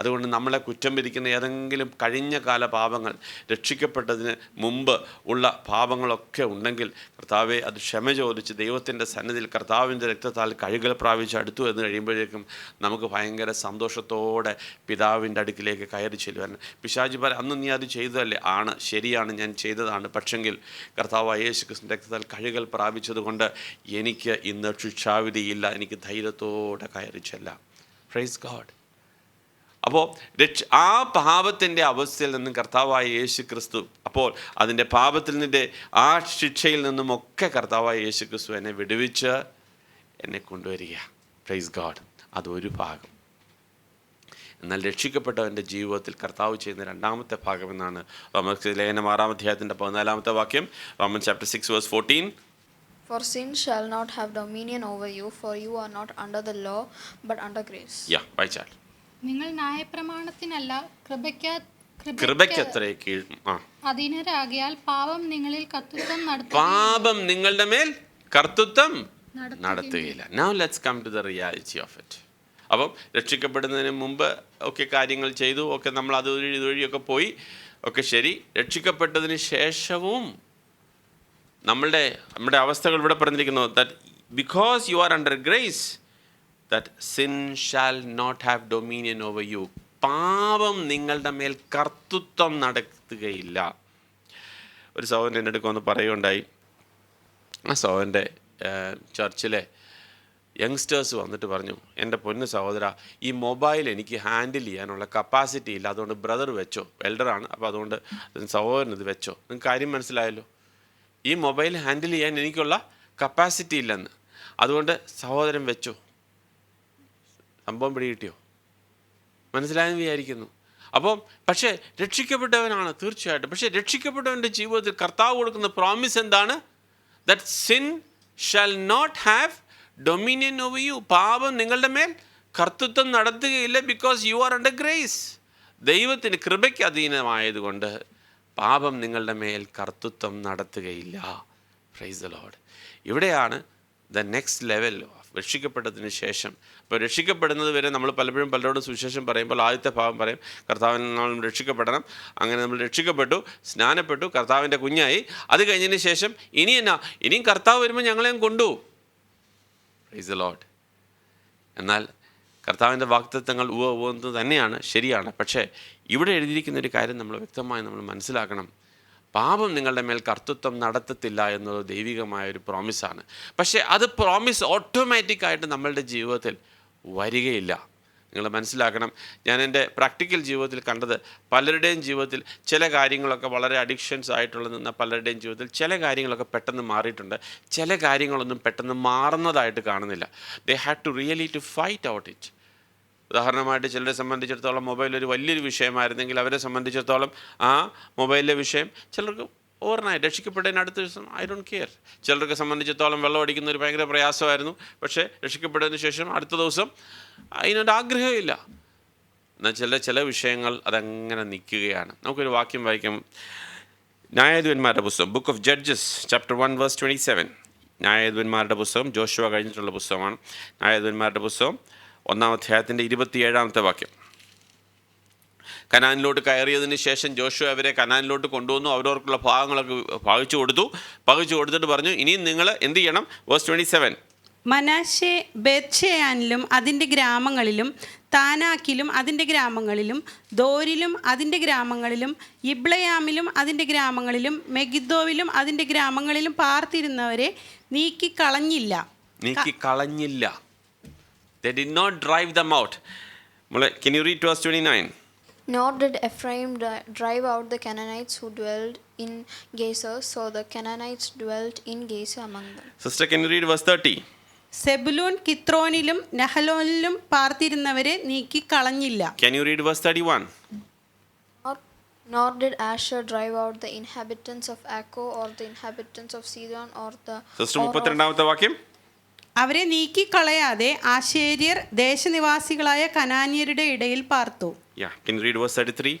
അതുകൊണ്ട് നമ്മളെ കുറ്റം വിധിക്കുന്ന ഏതെങ്കിലും കഴിഞ്ഞ കാല പാപങ്ങൾ, രക്ഷിക്കപ്പെട്ടതിന് മുമ്പ് ഉള്ള പാപങ്ങളൊക്കെ ഉണ്ടെങ്കിൽ കർത്താവെ അത് ക്ഷമ ചോദിച്ച് ദൈവത്തിൻ്റെ സന്നിധിയിൽ കർത്താവിൻ്റെ രക്തത്താൽ കഴുകൽ പ്രാപിച്ച് അടുത്തു എന്ന് കഴിയുമ്പോഴേക്കും നമുക്ക് ഭയങ്കര സന്തോഷത്തോടെ പിതാവിൻ്റെ അടുക്കിലേക്ക് കയറി ചെല്ലുവാൻ. പിശാചി പറ, അന്ന് നീ അത് ചെയ്തതല്ലേ? ആണ്, ശരിയാണ്, ഞാൻ ചെയ്തതാണ്. പക്ഷെങ്കിൽ കർത്താവ് യേശു ക്രിസ്തുവിൻ്റെ രക്തത്താൽ കഴുകൽ പ്രാപിച്ചതുകൊണ്ട് എനിക്ക് ഇന്ന് ശിക്ഷാവിധിയില്ല, എനിക്ക് ധൈര്യത്തോടെ കയറി ചെല്ലാം. Praise God. അപ്പോൾ ആ പാപത്തിൻ്റെ അവസ്ഥയിൽ നിന്നും കർത്താവായ യേശു ക്രിസ്തു, അപ്പോൾ അതിൻ്റെ പാപത്തിൽ നിന്നിൻ്റെ ആ ശിക്ഷയിൽ നിന്നുമൊക്കെ കർത്താവായ യേശു ക്രിസ്തു എന്നെ വിടുവിച്ച് എന്നെ കൊണ്ടുവരിക. Praise God. അതൊരു ഭാഗം. എന്നാൽ രക്ഷിക്കപ്പെട്ടവൻ്റെ ജീവിതത്തിൽ കർത്താവ് ചെയ്യുന്ന രണ്ടാമത്തെ ഭാഗം എന്നാണ് റോമൻസ് ലേഖനം 6-14 വാക്യം. Romance chapter 6:14. For sin shall not have dominion over you, for you are not under the law but under grace. വായിച്ചാൽ, നിങ്ങൾ ന്യായപ്രമാണത്തിനല്ല കൃപയ്ക്കത്രേ അധീനരാകിയാൽ പാപം നിങ്ങളുടെ മേൽ കർത്തൃത്വം നടത്തുകയില്ല. Now let's come to the reality of it. അപ്പം രക്ഷിക്കപ്പെടുന്നതിന് മുമ്പ് ഒക്കെ കാര്യങ്ങൾ ചെയ്തു, ഒക്കെ നമ്മൾ ഇതുവഴിയൊക്കെ പോയി, ഒക്കെ ശരി. രക്ഷിക്കപ്പെട്ടതിന് ശേഷവും നമ്മുടെ അവസ്ഥകൾ ഇവിടെ പറഞ്ഞിരിക്കുന്നു. That because you are under grace, that sin shall not have dominion over you. പാപം നിങ്ങളുടെ മേൽ കർത്തൃത്വം നടത്തുകയില്ല. ഒരു സഹോദരൻ എൻ്റെ അടുത്ത് വന്ന് പറയുകയുണ്ടായി. ആ സഹോദരൻ്റെ ചർച്ചിലെ യങ്സ്റ്റേഴ്സ് വന്നിട്ട് പറഞ്ഞു, എൻ്റെ പൊന്നു സഹോദര, ഈ മൊബൈൽ എനിക്ക് ഹാൻഡിൽ ചെയ്യാനുള്ള കപ്പാസിറ്റി ഇല്ല, അതുകൊണ്ട് ബ്രദർ വെച്ചോ. എൽഡറാണ്, അപ്പോൾ അതുകൊണ്ട് സഹോദരൻ ഇത് വെച്ചോ. നിങ്ങൾക്ക് കാര്യം മനസ്സിലായല്ലോ. ഈ മൊബൈൽ ഹാൻഡിൽ ചെയ്യാൻ എനിക്കുള്ള കപ്പാസിറ്റി ഇല്ലെന്ന്, അതുകൊണ്ട് സഹോദരൻ വെച്ചോ. സംഭവം പിടികിട്ടിയോ? മനസ്സിലായെന്ന് വിചാരിക്കുന്നു. അപ്പം പക്ഷേ രക്ഷിക്കപ്പെട്ടവനാണ് തീർച്ചയായിട്ടും. പക്ഷേ രക്ഷിക്കപ്പെട്ടവൻ്റെ ജീവിതത്തിൽ കർത്താവ് കൊടുക്കുന്ന പ്രോമിസ് എന്താണ്? That sin shall not have dominion over you. പാപം നിങ്ങളുടെ മേൽ കർത്തൃത്വം നടത്തുകയില്ല. Because you are under grace. ദൈവത്തിന് കൃപയ്ക്ക് അധീനമായതുകൊണ്ട് പാപം നിങ്ങളുടെ മേൽ കർത്തൃത്വം നടത്തുകയില്ല. Praise the Lord. ഇവിടെയാണ് ദ നെക്സ്റ്റ് ലെവൽ രക്ഷിക്കപ്പെട്ടതിന് ശേഷം. ഇപ്പോൾ രക്ഷിക്കപ്പെടുന്നത് വരെ നമ്മൾ പലപ്പോഴും പലരോടും സുവിശേഷം പറയുമ്പോൾ ആദ്യത്തെ ഭാഗം പറയും കർത്താവിൽ നമ്മൾ രക്ഷിക്കപ്പെടണം. അങ്ങനെ നമ്മൾ രക്ഷിക്കപ്പെട്ടു, സ്നാനപ്പെട്ടു, കർത്താവിൻ്റെ കുഞ്ഞായി. അത് കഴിഞ്ഞതിന് ശേഷം ഇനിയും കർത്താവ് വരുമ്പോൾ ഞങ്ങളെയും കൊണ്ടുപോകും. Price the Lord. എന്നാൽ കർത്താവിൻ്റെ വാഗ്ദത്തങ്ങൾ ഉവ്വ് തന്നെയാണ്, ശരിയാണ്. പക്ഷേ ഇവിടെ എഴുതിയിരിക്കുന്ന ഒരു കാര്യം നമ്മൾ വ്യക്തമായി നമ്മൾ മനസ്സിലാക്കണം. പാപം നിങ്ങളുടെ മേൽ കർത്തൃത്വം നടത്തത്തില്ല എന്നത് ദൈവികമായൊരു പ്രോമിസാണ്. പക്ഷേ അത് പ്രോമിസ് ഓട്ടോമാറ്റിക്കായിട്ട് നമ്മളുടെ ജീവിതത്തിൽ വരികയില്ല. നിങ്ങൾ മനസ്സിലാക്കണം. ഞാൻ എൻ്റെ പ്രാക്ടിക്കൽ ജീവിതത്തിൽ കണ്ടത്, പലരുടെയും ജീവിതത്തിൽ ചില കാര്യങ്ങളൊക്കെ വളരെ അഡിക്ഷൻസ് ആയിട്ടുള്ള നിന്ന പലരുടെയും ജീവിതത്തിൽ ചില കാര്യങ്ങളൊക്കെ പെട്ടെന്ന് മാറിയിട്ടുണ്ട്. ചില കാര്യങ്ങളൊന്നും പെട്ടെന്ന് മാറുന്നതായിട്ട് കാണുന്നില്ല. They had to really to fight out it. ഉദാഹരണമായിട്ട് ചിലരെ സംബന്ധിച്ചിടത്തോളം മൊബൈൽ ഒരു വലിയൊരു വിഷയമായിരുന്നെങ്കിൽ അവരെ സംബന്ധിച്ചിടത്തോളം ആ മൊബൈലിലെ വിഷയം ചിലർക്ക് ഓവർനൈറ്റ് രക്ഷിക്കപ്പെട്ടതിന് അടുത്ത ദിവസം ഐ ഡോണ്ട് കെയർ. ചിലർക്ക് സംബന്ധിച്ചിടത്തോളം വെള്ളം അടിക്കുന്ന ഒരു ഭയങ്കര പ്രയാസമായിരുന്നു. പക്ഷേ രക്ഷിക്കപ്പെട്ടതിന് ശേഷം അടുത്ത ദിവസം അതിനൊരു ആഗ്രഹമില്ല. എന്നാൽ ചില വിഷയങ്ങൾ അതങ്ങനെ നിൽക്കുകയാണ്. നമുക്കൊരു വാക്യം വായിക്കാം. ന്യായാധിപന്മാരുടെ പുസ്തകം, book of Judges chapter 1 verse 27. ന്യായാധിപന്മാരുടെ പുസ്തകം ജോഷുവ കഴിഞ്ഞിട്ടുള്ള പുസ്തകമാണ്. ന്യായാധിപന്മാരുടെ പുസ്തകം 1-ാം അധ്യായത്തിൻ്റെ 27-ാമത്തെ വാക്യം. കനാനിലോട്ട് കയറിയതിന് ശേഷം ജോഷുവ അവരെ കനാനിലോട്ട് കൊണ്ടുവന്നു. അവരവർക്കുള്ള ഭാഗങ്ങളൊക്കെ ഭാഗിച്ചു കൊടുത്തിട്ട് പറഞ്ഞു, ഇനിയും നിങ്ങൾ എന്ത് ചെയ്യണം? വേഴ്സ് 27. മനാശെ ബേത്ഷെയാനിലും അതിൻ്റെ ഗ്രാമങ്ങളിലും, താനാക്കിലും അതിൻ്റെ ഗ്രാമങ്ങളിലും, ദോരിലും അതിൻ്റെ ഗ്രാമങ്ങളിലും, ഇബ്ലയാമിലും അതിൻ്റെ ഗ്രാമങ്ങളിലും, മെഗിദ്ദോവിലും അതിൻ്റെ ഗ്രാമങ്ങളിലും പാർത്തിരുന്നവരെ നീക്കിക്കളഞ്ഞില്ല. They did not drive them out. Can you read verse 29? Nor did Ephraim drive out the Canaanites who dwelled in Gezer, so the Canaanites dwelt in Gezer among them. Sister, can you read verse 30? Zebulun കിത്രോനിലും നഹലോനിലും പാർത്തിരുന്നവരെ നീക്കിക്കളഞ്ഞില്ല. Can you read verse 31? Nor did Asher drive out the inhabitants of Akko or the inhabitants of Sidon or the... Sister, 32-ാമത്തെ വാക്യം. അവരെ നീക്കിക്കളയാതെ ആശേര്യർ ദേശനിവാസികളായ കനാന്യരുടെ ഇടയിൽ പാർത്തു. Yeah, can you read verse 33?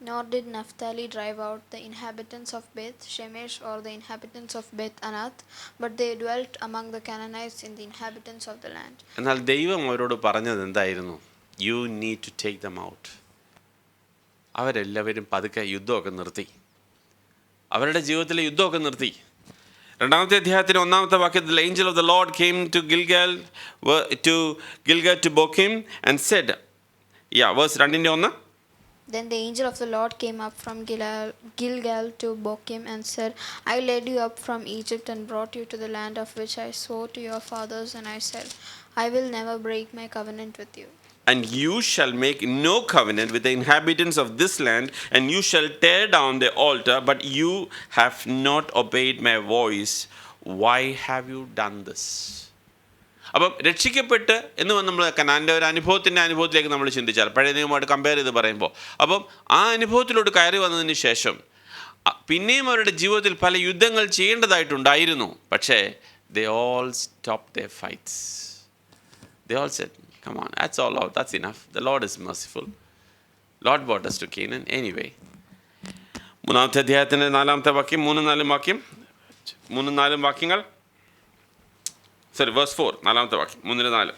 Nor did Naphtali drive out the inhabitants of Beth Shemesh or the inhabitants of Beth Anath, but they dwelt among the Canaanites in the inhabitants of the land. എന്നാൽ ദൈവം അവരോട് പറഞ്ഞത് എന്തായിരുന്നു? You need to take them out. അവരെല്ലാവരും പതുക്കെ യുദ്ധമൊക്കെ നിർത്തി. അവരുടെ ജീവിതത്തിലെ യുദ്ധമൊക്കെ നിർത്തി. 2-ാമത്തെ അധ്യായത്തിന് 1-ാമത്തെ വാക്യത്തിൽ the angel of the Lord came to Gilgal to Bochim and said, verse 2-ന്റെ 1. Then the angel of the Lord came up from Gilgal to Bochim and said, I led you up from Egypt and brought you to the land of which I swore to your fathers, and I said, I will never break my covenant with you. And you shall make no covenant with the inhabitants of this land, and you shall tear down the altar, but you have not obeyed my voice. Why have you done this? അപ്പം രക്ഷിക്കപ്പെട്ട് എന്ന് നമ്മൾ കനാൻ്റെ ഒരു അനുഭവത്തിലേക്ക് നമ്മൾ ചിന്തിച്ചാൽ, പഴയ നിയമമായിട്ട് കമ്പയർ ചെയ്ത് പറയുമ്പോൾ, അപ്പം ആ അനുഭവത്തിലോട്ട് കയറി വന്നതിന് ശേഷം പിന്നെയും അവരുടെ ജീവിതത്തിൽ പല യുദ്ധങ്ങൾ ചെയ്യേണ്ടതായിട്ടുണ്ടായിരുന്നു. പക്ഷേ they all stopped their fights. They all said, come on, that's all out, that's enough. The Lord is merciful. Lord brought us to Canaan anyway. 3-ാമത്തെ അധ്യായത്തിൻ്റെ 4-ാമത്തെ വാക്യം, 3-4 വാക്യങ്ങൾ. verse 4, 4-ാമത്തെ വാക്യം, 3-4.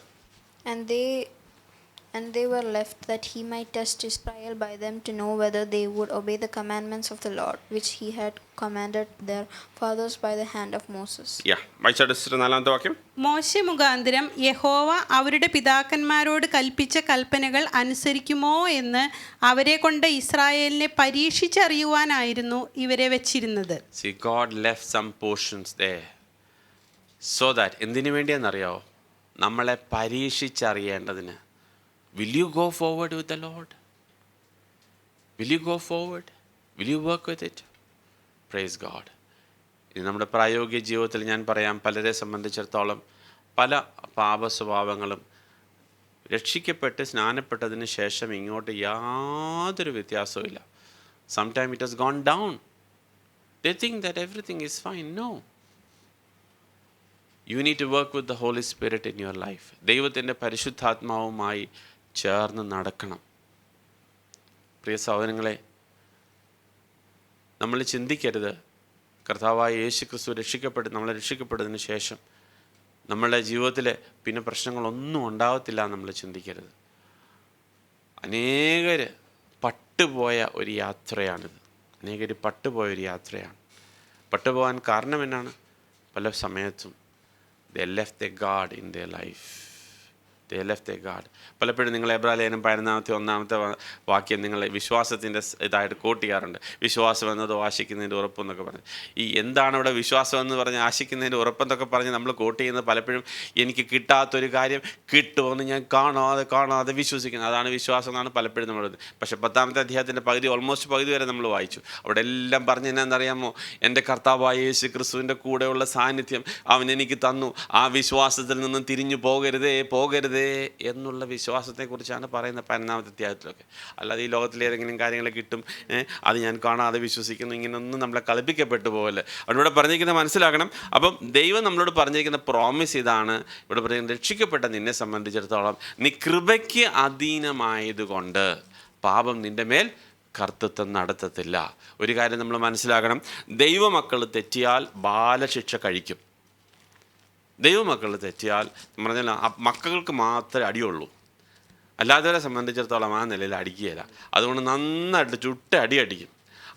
And they were left that he might test Israel by them to know whether they would obey the commandments of the Lord, which he had commanded their fathers by the hand of Moses. വായിച്ചാട്ടെ സിസ്റ്റർ, 4-ാമത്തെ വാക്യം. മോശെ മുഖാന്തരം യഹോവ അവരുടെ പിതാക്കന്മാരോട് കൽപ്പിച്ച കൽപ്പനകൾ അനുസരിക്കുമോ എന്ന് അവരെ കൊണ്ട് ഇസ്രായേലിനെ പരീക്ഷിച്ചറിയുവാനായിരുന്നു ഇവരെ വെച്ചിരുന്നത്. See, God left some portions there so that എന്തിനു വേണ്ടിയാണെന്നറിയാമോ? നമ്മളെ പരീക്ഷിച്ചറിയേണ്ടതിന്. Will you go forward with the Lord? Will you go forward? Will you work with it? Praise God. ഇനി നമ്മുടെ പ്രായോഗിക ജീവിതത്തിൽ ഞാൻ പറയാം, പലരെ സംബന്ധിച്ചിടത്തോളം പല പാപ സ്വഭാവങ്ങളും രക്ഷിക്കപ്പെട്ട് സ്നാനപ്പെട്ടതിന് ശേഷം ഇങ്ങോട്ട് യാതൊരു വ്യത്യാസവും. Sometimes it has gone down. They think that everything is fine. No. You need to work with the Holy Spirit in your life. ദൈവത്തിൻ്റെ പരിശുദ്ധാത്മാവുമായി ചേർന്ന് നടക്കണം. പ്രിയ സഹോദരങ്ങളെ, നമ്മൾ ചിന്തിക്കരുത് കർത്താവായ യേശു ക്രിസ്തു നമ്മളെ രക്ഷിക്കപ്പെട്ടതിന് ശേഷം നമ്മളുടെ ജീവിതത്തിൽ പിന്നെ പ്രശ്നങ്ങളൊന്നും ഉണ്ടാകത്തില്ല എന്ന് നമ്മൾ ചിന്തിക്കരുത്. അനേകർ പട്ടുപോയ ഒരു യാത്രയാണിത്. പട്ടുപോകാൻ കാരണം എന്നാണ്? പല സമയത്തും they left their God in their life. പലപ്പോഴും നിങ്ങൾ എബ്രായലേഖനം 11 വാക്യം നിങ്ങൾ വിശ്വാസത്തിൻ്റെ ഇതായിട്ട് കോട്ട് ചെയ്യാറുണ്ട്. വിശ്വാസം എന്നത് ആശിക്കുന്നതിൻ്റെ ഉറപ്പെന്നൊക്കെ പറഞ്ഞ്. ഈ എന്താണ് ഇവിടെ വിശ്വാസം എന്ന് പറഞ്ഞ് ആശിക്കുന്നതിൻ്റെ ഉറപ്പെന്നൊക്കെ പറഞ്ഞ് നമ്മൾ കോട്ട് ചെയ്യുന്നത് പലപ്പോഴും എനിക്ക് കിട്ടാത്തൊരു കാര്യം കിട്ടുമെന്ന് ഞാൻ കാണാതെ വിശ്വസിക്കുന്നത്, അതാണ് വിശ്വാസം എന്നാണ് പലപ്പോഴും നമ്മൾ. പക്ഷേ 10-ാമത്തെ അധ്യായത്തിൻ്റെ ഓൾമോസ്റ്റ് പകുതി വരെ നമ്മൾ വായിച്ചു. അവിടെ എല്ലാം പറഞ്ഞ് എന്നാന്നറിയാമോ? എൻ്റെ കർത്താവായ യേശു ക്രിസ്തുവിൻ്റെ കൂടെയുള്ള സാന്നിധ്യം അവൻ എനിക്ക് തന്നു. ആ വിശ്വാസത്തിൽ നിന്നും തിരിഞ്ഞു പോകരുതേ എന്നുള്ള വിശ്വാസത്തെക്കുറിച്ചാണ് പറയുന്നത് 11-ാമത്തെ അധ്യായത്തിലൊക്കെ. അല്ലാതെ ഈ ലോകത്തിലെ ഏതെങ്കിലും കാര്യങ്ങൾ കിട്ടും, അത് ഞാൻ കാണാതെ വിശ്വസിക്കുന്നു, ഇങ്ങനെയൊന്നും നമ്മളെ കളിപ്പിക്കപ്പെട്ടു പോകല്ലേ. അവനോട് പറഞ്ഞിരിക്കുന്നത് മനസ്സിലാക്കണം. അപ്പം ദൈവം നമ്മളോട് പറഞ്ഞിരിക്കുന്ന പ്രോമിസ് ഇതാണ്. ഇവിടെ പറയുന്നത്, രക്ഷിക്കപ്പെട്ട നിന്നെ സംബന്ധിച്ചിടത്തോളം നീ കൃപയ്ക്ക് അധീനമായതുകൊണ്ട് പാപം നിൻ്റെ മേൽ കർത്തൃത്വം നടത്തത്തില്ല. ഒരു കാര്യം നമ്മൾ മനസ്സിലാക്കണം, ദൈവമക്കൾ തെറ്റിയാൽ ബാലശിക്ഷ കഴിക്കും. ദൈവമക്കൾ തെറ്റിയാൽ പറഞ്ഞാൽ മക്കൾക്ക് മാത്രമേ അടിയുള്ളൂ, അല്ലാത്തവരെ സംബന്ധിച്ചിടത്തോളം ആ നിലയിൽ അടിക്കുകയില്ല. അതുകൊണ്ട് നന്നായിട്ട് ചുട്ട് അടിക്കും.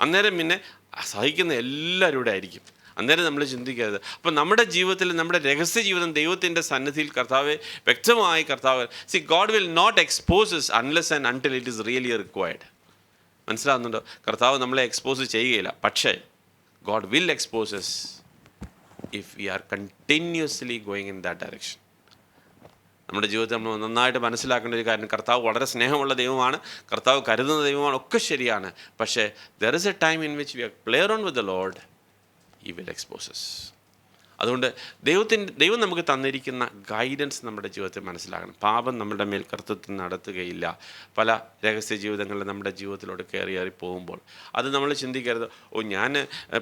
അന്നേരം പിന്നെ സഹിക്കുന്ന എല്ലാവരും കൂടെ ആയിരിക്കും. അന്നേരം നമ്മൾ ചിന്തിക്കരുത്. അപ്പം നമ്മുടെ ജീവിതത്തിൽ നമ്മുടെ രഹസ്യ ജീവിതം ദൈവത്തിൻ്റെ സന്നിധിയിൽ വ്യക്തമായി God will not expose unless and until it is really required. മനസ്സിലാകുന്നുണ്ടോ? കർത്താവ് നമ്മളെ എക്സ്പോസ് ചെയ്യുകയില്ല. പക്ഷേ God will expose if we are continuously going in that direction. നമ്മുടെ ജീവിതത്തിൽ നമ്മൾ നന്നായിട്ട് മനസ്സിലാക്കേണ്ട ഒരു കാര്യം, കർത്താവ് വളരെ സ്നേഹമുള്ള ദൈവമാണ്, കർത്താവ് കരുതുന്ന ദൈവമാണ്, ഒക്കെ ശരിയാണ്. പക്ഷേ there is a time in which we are play around with the Lord, he will expose us. അതുകൊണ്ട് ദൈവം നമുക്ക് തന്നിരിക്കുന്ന ഗൈഡൻസ് നമ്മുടെ ജീവിതത്തിൽ മനസ്സിലാക്കണം. പാപം നമ്മുടെ മേൽ കർത്തൃത്വം നടത്തുകയില്ല. പല രഹസ്യ ജീവിതങ്ങളിൽ നമ്മുടെ ജീവിതത്തിലോട്ട് കയറി പോകുമ്പോൾ അത് നമ്മൾ ചിന്തിക്കരുത്, ഞാൻ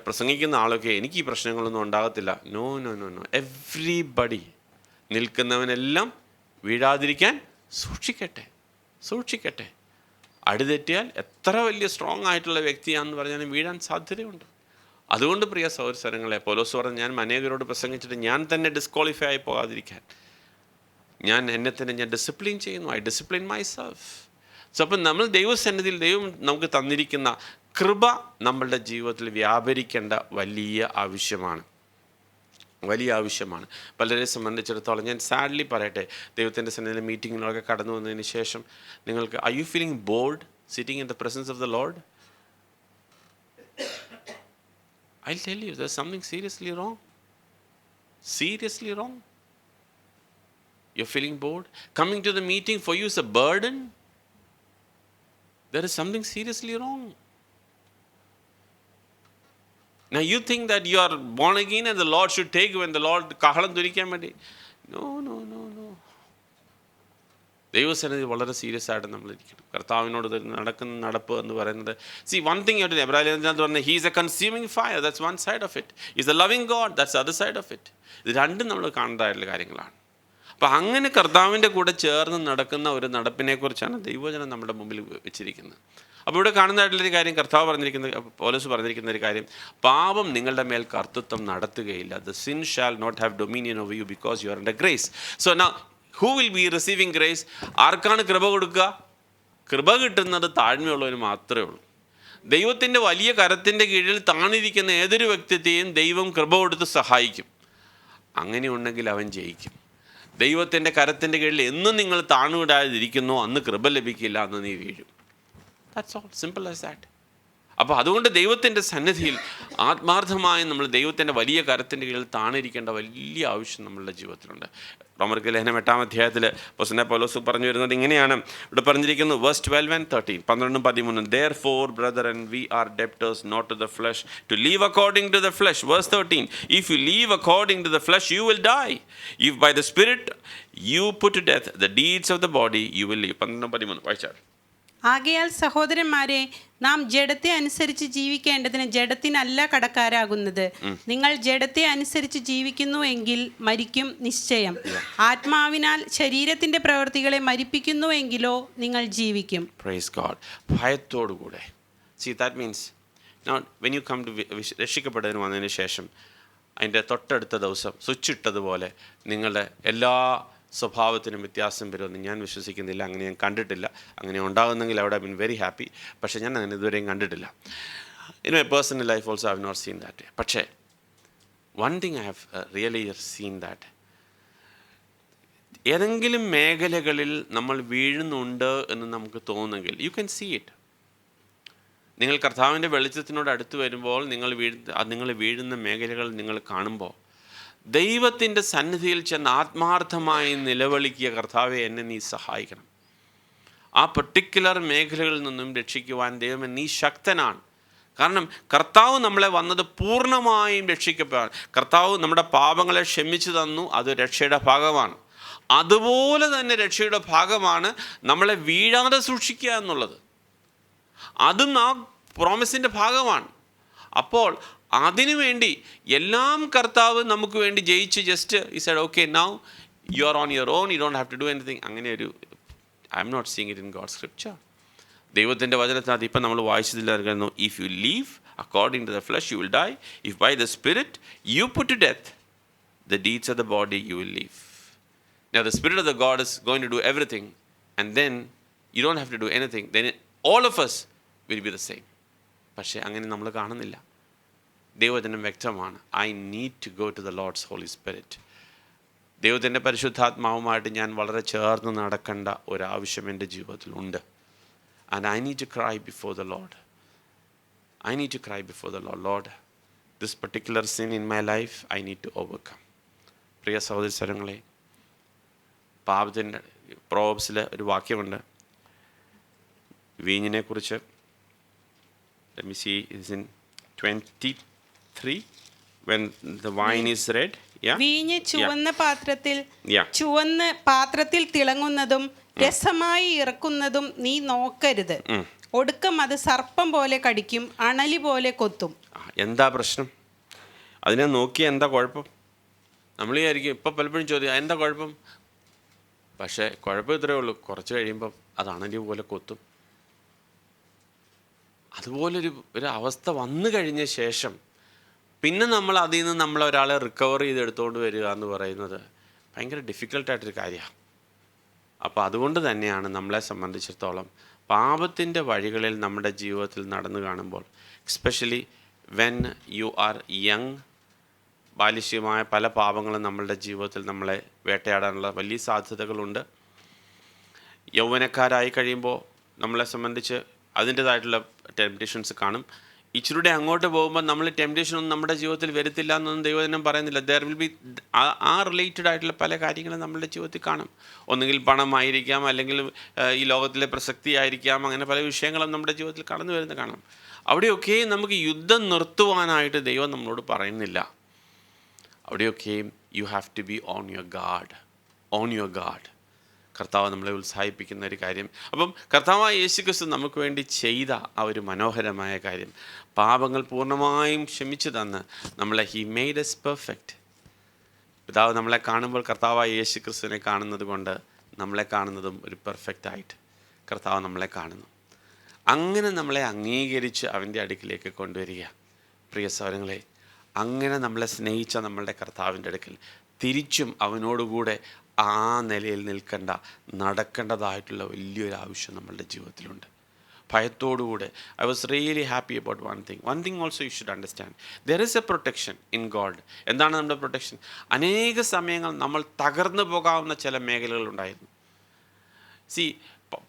പ്രസംഗിക്കുന്ന ആളൊക്കെ എനിക്ക് ഈ പ്രശ്നങ്ങളൊന്നും ഉണ്ടാകത്തില്ല. നോ. എവ്രിബഡി, നിൽക്കുന്നവനെല്ലാം വീഴാതിരിക്കാൻ സൂക്ഷിക്കട്ടെ. അടിതെറ്റിയാൽ എത്ര വലിയ സ്ട്രോങ് ആയിട്ടുള്ള വ്യക്തിയാണെന്ന് പറഞ്ഞാലും വീഴാൻ സാധ്യതയുണ്ട്. അതുകൊണ്ട് പ്രിയ സഹോദരങ്ങളെ, പൗലോസ് പറഞ്ഞ്, ഞാൻ അനേകരോട് പ്രസംഗിച്ചിട്ട് ഞാൻ തന്നെ ഡിസ്ക്വാളിഫൈ ആയി പോകാതിരിക്കാൻ എന്നെ തന്നെ ഞാൻ ഡിസിപ്ലിൻ ചെയ്യുന്നു. I discipline myself. സോ അപ്പം നമ്മൾ ദൈവസന്നിധിയിൽ ദൈവം നമുക്ക് തന്നിരിക്കുന്ന കൃപ നമ്മളുടെ ജീവിതത്തിൽ വ്യാപരിക്കേണ്ട വലിയ ആവശ്യമാണ്. പലരെ സംബന്ധിച്ചിടത്തോളം ഞാൻ സാഡ്ലി പറയട്ടെ, ദൈവത്തിൻ്റെ സന്നിധിയിലെ മീറ്റിങ്ങിലൊക്കെ കടന്നു വന്നതിന് ശേഷം നിങ്ങൾക്ക് are you feeling bored sitting in the presence of the Lord? I'll tell you, there's something seriously wrong. You're feeling bored. Coming to the meeting for you is a burden. There is something seriously wrong. Now you think that you are born again and the Lord should take you when the Lord kahalam durikkan madi. No. ദൈവസന്നിധി വളരെ സീരിയസ് ആയിട്ട് നമ്മളിരിക്കണം. കർത്താവിനോട് നടക്കുന്ന നടപ്പ് എന്ന് പറയുന്നത്, one thing you have to എബ്രായലേഖനത്തിൽ പറഞ്ഞാൽ, he is a consuming fire, that's one side of it. He is a loving God, that's the other side of it. ഇത് രണ്ടും നമ്മൾ കാണേണ്ടതായിട്ടുള്ള കാര്യങ്ങളാണ്. അപ്പം അങ്ങനെ കർത്താവിൻ്റെ കൂടെ ചേർന്ന് നടക്കുന്ന ഒരു നടപ്പിനെക്കുറിച്ചാണ് ദൈവവചനം നമ്മുടെ മുമ്പിൽ വെച്ചിരിക്കുന്നത്. അപ്പോൾ ഇവിടെ കാണുന്നതായിട്ടുള്ളൊരു കാര്യം, പൗലോസ് പറഞ്ഞിരിക്കുന്ന ഒരു കാര്യം, പാപം നിങ്ങളുടെ മേൽ കർത്തൃത്വം നടത്തുകയില്ല. The sin shall not have dominion over you because you are under grace. So now who will be receiving grace? ആർക്കാണ് കൃപ കൊടുക്കുക? കൃപ കിട്ടുന്നത് താഴ്മയുള്ളവന് മാത്രമേ ഉള്ളൂ. ദൈവത്തിൻ്റെ വലിയ കരത്തിൻ്റെ കീഴിൽ താണിരിക്കുന്ന ഏതൊരു വ്യക്തിത്തെയും ദൈവം കൃപ കൊടുത്ത് സഹായിക്കും. അങ്ങനെയുണ്ടെങ്കിൽ അവൻ ജയിക്കും. ദൈവത്തിൻ്റെ കരത്തിൻ്റെ കീഴിൽ എന്നും നിങ്ങൾ താണുവിടാതിരിക്കുന്നോ അന്ന് കൃപ ലഭിക്കില്ല, അന്ന് നീ വീഴും. That's all, simple as that. അപ്പോൾ അതുകൊണ്ട് ദൈവത്തിൻ്റെ സന്നിധിയിൽ ആത്മാർത്ഥമായി നമ്മൾ ദൈവത്തിൻ്റെ വലിയ കരത്തിൻ്റെ കീഴിൽ താണിരിക്കേണ്ട വലിയ ആവശ്യം നമ്മളുടെ ജീവിതത്തിലുണ്ട്. റോമർക്ക് ലേഖനം 8-ാം അധ്യായത്തിൽ അപ്പോസ്തലനായ പൗലോസ് പറഞ്ഞു വരുന്നത് ഇങ്ങനെയാണ്. ഇവിടെ പറഞ്ഞിരിക്കുന്നത് verse 12 and 13, 12-13. Therefore, brethren, we are debtors not to the flesh, to live according to the flesh. Verse 13, if you live according to the flesh, you will die. If by the Spirit you put to death the deeds of the body, you will live. 12-13 വായിച്ചാൽ. ആകയാൽ സഹോദരന്മാരെ, നാം ജഡത്തെ അനുസരിച്ച് ജീവിക്കേണ്ടതിന് ജഡത്തിനല്ല കടക്കാരാകുന്നത്. നിങ്ങൾ ജഡത്തെ അനുസരിച്ച് ജീവിക്കുന്നു എങ്കിൽ മരിക്കും നിശ്ചയം. ആത്മാവിനാൽ ശരീരത്തിന്റെ പ്രവൃത്തികളെ മരിപ്പിക്കുന്നുവെങ്കിലോ നിങ്ങൾ ജീവിക്കും. Praise God. ഭയത്തോടുകൂടെ. See, that means now when you come to രക്ഷിക്കപ്പെട്ടതിന് വന്നതിന് ശേഷം അതിൻ്റെ തൊട്ടടുത്ത ദിവസം സ്വിച്ച് ഇട്ടതുപോലെ നിങ്ങളുടെ എല്ലാ സ്വഭാവത്തിനും വ്യത്യാസം വരുമെന്ന് ഞാൻ വിശ്വസിക്കുന്നില്ല. അങ്ങനെ ഞാൻ കണ്ടിട്ടില്ല. അങ്ങനെ ഉണ്ടാകുന്നെങ്കിൽ അവിടെ ബീൻ വെരി ഹാപ്പി. പക്ഷേ ഞാൻ അങ്ങനെ ഇതുവരെയും കണ്ടിട്ടില്ല. In my personal life also I have not seen that. പക്ഷേ one thing I have really seen that ഏതെങ്കിലും മേഖലകളിൽ നമ്മൾ വീഴുന്നുണ്ട് എന്ന് നമുക്ക് തോന്നുന്നെങ്കിൽ യു ക്യാൻ സീ ഇറ്റ്. നിങ്ങൾ കർത്താവിൻ്റെ വെളിച്ചത്തിനോട് അടുത്ത് വരുമ്പോൾ നിങ്ങൾ വീഴുന്ന മേഖലകൾ നിങ്ങൾ കാണുമ്പോൾ ദൈവത്തിൻ്റെ സന്നിധിയിൽ ചെന്ന് ആത്മാർത്ഥമായി നിലവിളിക്കുക, കർത്താവെ എന്നെ നീ സഹായിക്കണം. ആ പർട്ടിക്കുലർ മേഖലകളിൽ നിന്നും രക്ഷിക്കുവാൻ ദൈവമേ നീ ശക്തനാണ്. കാരണം കർത്താവ് നമ്മളെ വന്നത് പൂർണ്ണമായും രക്ഷിക്കപ്പെടാൻ. കർത്താവ് നമ്മുടെ പാപങ്ങളെ ക്ഷമിച്ചു തന്നു, അത് രക്ഷയുടെ ഭാഗമാണ്. അതുപോലെ തന്നെ രക്ഷയുടെ ഭാഗമാണ് നമ്മളെ വീഴാതെ സൂക്ഷിക്കുക എന്നുള്ളത്. അതും ആ പ്രോമിസിൻ്റെ ഭാഗമാണ്. അപ്പോൾ അതിനുവേണ്ടി എല്ലാം കർത്താവ് നമുക്ക് വേണ്ടി ജയിച്ച് ജസ്റ്റ് ഈ side okay now you are on your own, you don't have to do anything. അങ്ങനെ ഒരു I am not seeing it in God scripture. ദൈവത്തിൻ്റെ വചനത്തിനകത്ത് ഇപ്പം നമ്മൾ വായിച്ചതിലായിരുന്നു, if you live according to the flesh you will die, if by the spirit you put to death the deeds of the body you will live. Now the Spirit of the God is going to do everything, and then you don't have to do anything. Then all of us will be the same. പക്ഷേ അങ്ങനെ നമ്മൾ കാണുന്നില്ല. ദൈവവചനം വ്യക്തമാണ്. I need to go to the Lord's Holy Spirit. ദൈവത്തിൻ്റെ പരിശുദ്ധാത്മാവുമായിട്ട് ഞാൻ വളരെ ചേർന്ന് നടക്കേണ്ട ഒരാവശ്യം എൻ്റെ ജീവിതത്തിലുണ്ട്. And I need to cry before the Lord. I need to cry before the Lord. Lord, this particular sin in my life I need to overcome. പ്രിയ സഹോദരങ്ങളെ, പാപത്തിൻ്റെ പ്രോബ്സിൽ ഒരു വാക്യമുണ്ട് വീഞ്ഞിനെ കുറിച്ച്. Let me see, it's in 23 when the wine is red. Yeah. വീഞ്ഞ് ചുവന്ന Yeah. പാത്രത്തിൽ തിളങ്ങുന്നതും രസമായി ഇറക്കുന്നതും നീ നോക്കരുത്. ഒടുക്കം അത് സർപ്പം പോലെ കടിക്കും, അണലി പോലെ കൊത്തും. എന്താ പ്രശ്നം? അതിനെ നോക്കിയാൽ എന്താ കുഴപ്പം? നമ്മൾ വിചാരിക്കും, ഇപ്പം പലപ്പോഴും ചോദ്യം എന്താ കുഴപ്പം? പക്ഷേ കുഴപ്പം ഇത്രയേ ഉള്ളൂ, കുറച്ച് കഴിയുമ്പം അത് അണലി പോലെ കൊത്തും. അതുപോലൊരു അവസ്ഥ വന്നു കഴിഞ്ഞ ശേഷം പിന്നെ നമ്മൾ അതിൽ നിന്ന് നമ്മളൊരാളെ റിക്കവർ ചെയ്തെടുത്തുകൊണ്ട് വരിക എന്ന് പറയുന്നത് ഭയങ്കര ഡിഫിക്കൽട്ടായിട്ടൊരു കാര്യമാണ്. അപ്പോൾ അതുകൊണ്ട് തന്നെയാണ് നമ്മളെ സംബന്ധിച്ചിടത്തോളം പാപത്തിൻ്റെ വഴികളിൽ നമ്മുടെ ജീവിതത്തിൽ നടന്നു കാണുമ്പോൾ, especially when you are young, ബാലിശ്യമായ പല പാപങ്ങളും നമ്മളുടെ ജീവിതത്തിൽ നമ്മളെ വേട്ടയാടാനുള്ള വലിയ സാധ്യതകളുണ്ട്. യൗവനക്കാരായി കഴിയുമ്പോൾ നമ്മളെ സംബന്ധിച്ച് അതിൻ്റേതായിട്ടുള്ള ടെംപ്റ്റേഷൻസ് കാണും. ഇച്ചിരൂടെ അങ്ങോട്ട് പോകുമ്പോൾ നമ്മൾ ടെംപ്റ്റേഷനൊന്നും നമ്മുടെ ജീവിതത്തിൽ വരത്തില്ല എന്നൊന്നും ദൈവജനം പറയുന്നില്ല. ദർ വിൽ ബി ആ റിലേറ്റഡ് ആയിട്ടുള്ള പല കാര്യങ്ങളും നമ്മളുടെ ജീവിതത്തിൽ കാണും. ഒന്നുകിൽ പണമായിരിക്കാം, അല്ലെങ്കിൽ ഈ ലോകത്തിലെ പ്രസക്തി ആയിരിക്കാം. അങ്ങനെ പല വിഷയങ്ങളും നമ്മുടെ ജീവിതത്തിൽ കടന്നു വരുന്ന കാണാം. അവിടെയൊക്കെ നമുക്ക് യുദ്ധം നിർത്തുവാനായിട്ട് ദൈവം നമ്മളോട് പറയുന്നില്ല. അവിടെയൊക്കെയും you have to be on your guard. കർത്താവ് നമ്മളെ ഉത്സാഹിപ്പിക്കുന്ന ഒരു കാര്യം. അപ്പം കർത്താവായ യേശുക്രിസ്തു നമുക്ക് വേണ്ടി ചെയ്ത ആ ഒരു മനോഹരമായ കാര്യം, പാപങ്ങൾ പൂർണ്ണമായും ക്ഷമിച്ചു തന്ന് നമ്മളെ ഹി മെയ്ഡ് എസ് പെർഫെക്റ്റ്. പിതാവ് നമ്മളെ കാണുമ്പോൾ കർത്താവായ യേശുക്രിസ്തുവിനെ കാണുന്നത് കൊണ്ട് നമ്മളെ കാണുന്നതും ഒരു പെർഫെക്റ്റായിട്ട് കർത്താവ് നമ്മളെ കാണുന്നു. അങ്ങനെ നമ്മളെ അംഗീകരിച്ച് അവൻ്റെ അടുക്കിലേക്ക് കൊണ്ടുവരിക. പ്രിയ സഹോദരങ്ങളെ, അങ്ങനെ നമ്മളെ സ്നേഹിച്ച നമ്മളുടെ കർത്താവിൻ്റെ അടുക്കൽ തിരിച്ചും അവനോടുകൂടെ ആ നിലയിൽ നടക്കേണ്ടതായിട്ടുള്ള വലിയൊരു ആവശ്യം നമ്മളുടെ ജീവിതത്തിലുണ്ട്. ഭയത്തോടുകൂടെ. I was really happy about one thing also you should understand, there is a protection in God. എന്താണ് നമ്മുടെ പ്രൊട്ടക്ഷൻ? അനേക സമയങ്ങൾ നമ്മൾ തകർന്നു പോകാവുന്ന ചില മേഖലകളുണ്ടായിരുന്നു.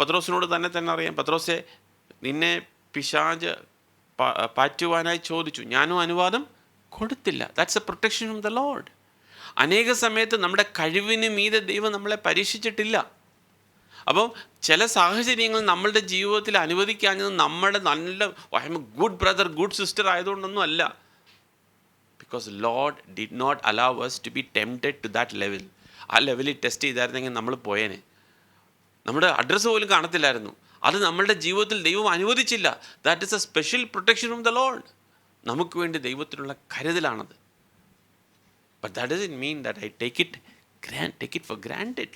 പത്രോസിനോട് തന്നെ അറിയാം, പത്രോസെ നിന്നെ പിശാച് പാറ്റുവാനായി ചോദിച്ചു, ഞാനും അനുവാദം കൊടുത്തില്ല. That's A protection from the Lord. അനേക സമയത്ത് നമ്മുടെ കഴിവിന് മീതെ ദൈവം നമ്മളെ പരീക്ഷിച്ചിട്ടില്ല. അപ്പോൾ ചില സാഹചര്യങ്ങൾ നമ്മളുടെ ജീവിതത്തിൽ അനുവദിക്കാഞ്ഞത് നമ്മുടെ നല്ല I am a good brother, good sister ആയതുകൊണ്ടൊന്നും അല്ല. Because Lord did not allow us to be tempted to that level. ആ ലെവലിൽ ടെസ്റ്റ് ചെയ്തായിരുന്നെങ്കിൽ നമ്മൾ പോയേനെ. നമ്മുടെ അഡ്രസ്സ് പോലും കാണത്തില്ലായിരുന്നു. അത് നമ്മളുടെ ജീവിതത്തിൽ ദൈവം അനുവദിച്ചില്ല. That is A special protection from the Lord. നമുക്ക് വേണ്ടി ദൈവത്തിനുള്ള കരുതലാണത്. But that doesn't mean that I take it for granted.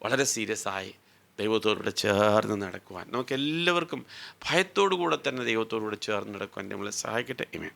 വളരെ സീരിയസ് ആയി ദൈവത്തോടുകൂടെ ചേർന്ന് നടക്കുവാൻ നമുക്ക് എല്ലാവർക്കും ഭയത്തോടു കൂടെ തന്നെ ദൈവത്തോടുകൂടെ ചേർന്ന് നടക്കുവാൻ നമ്മളെ സഹായിക്കട്ടെ. ആമേൻ.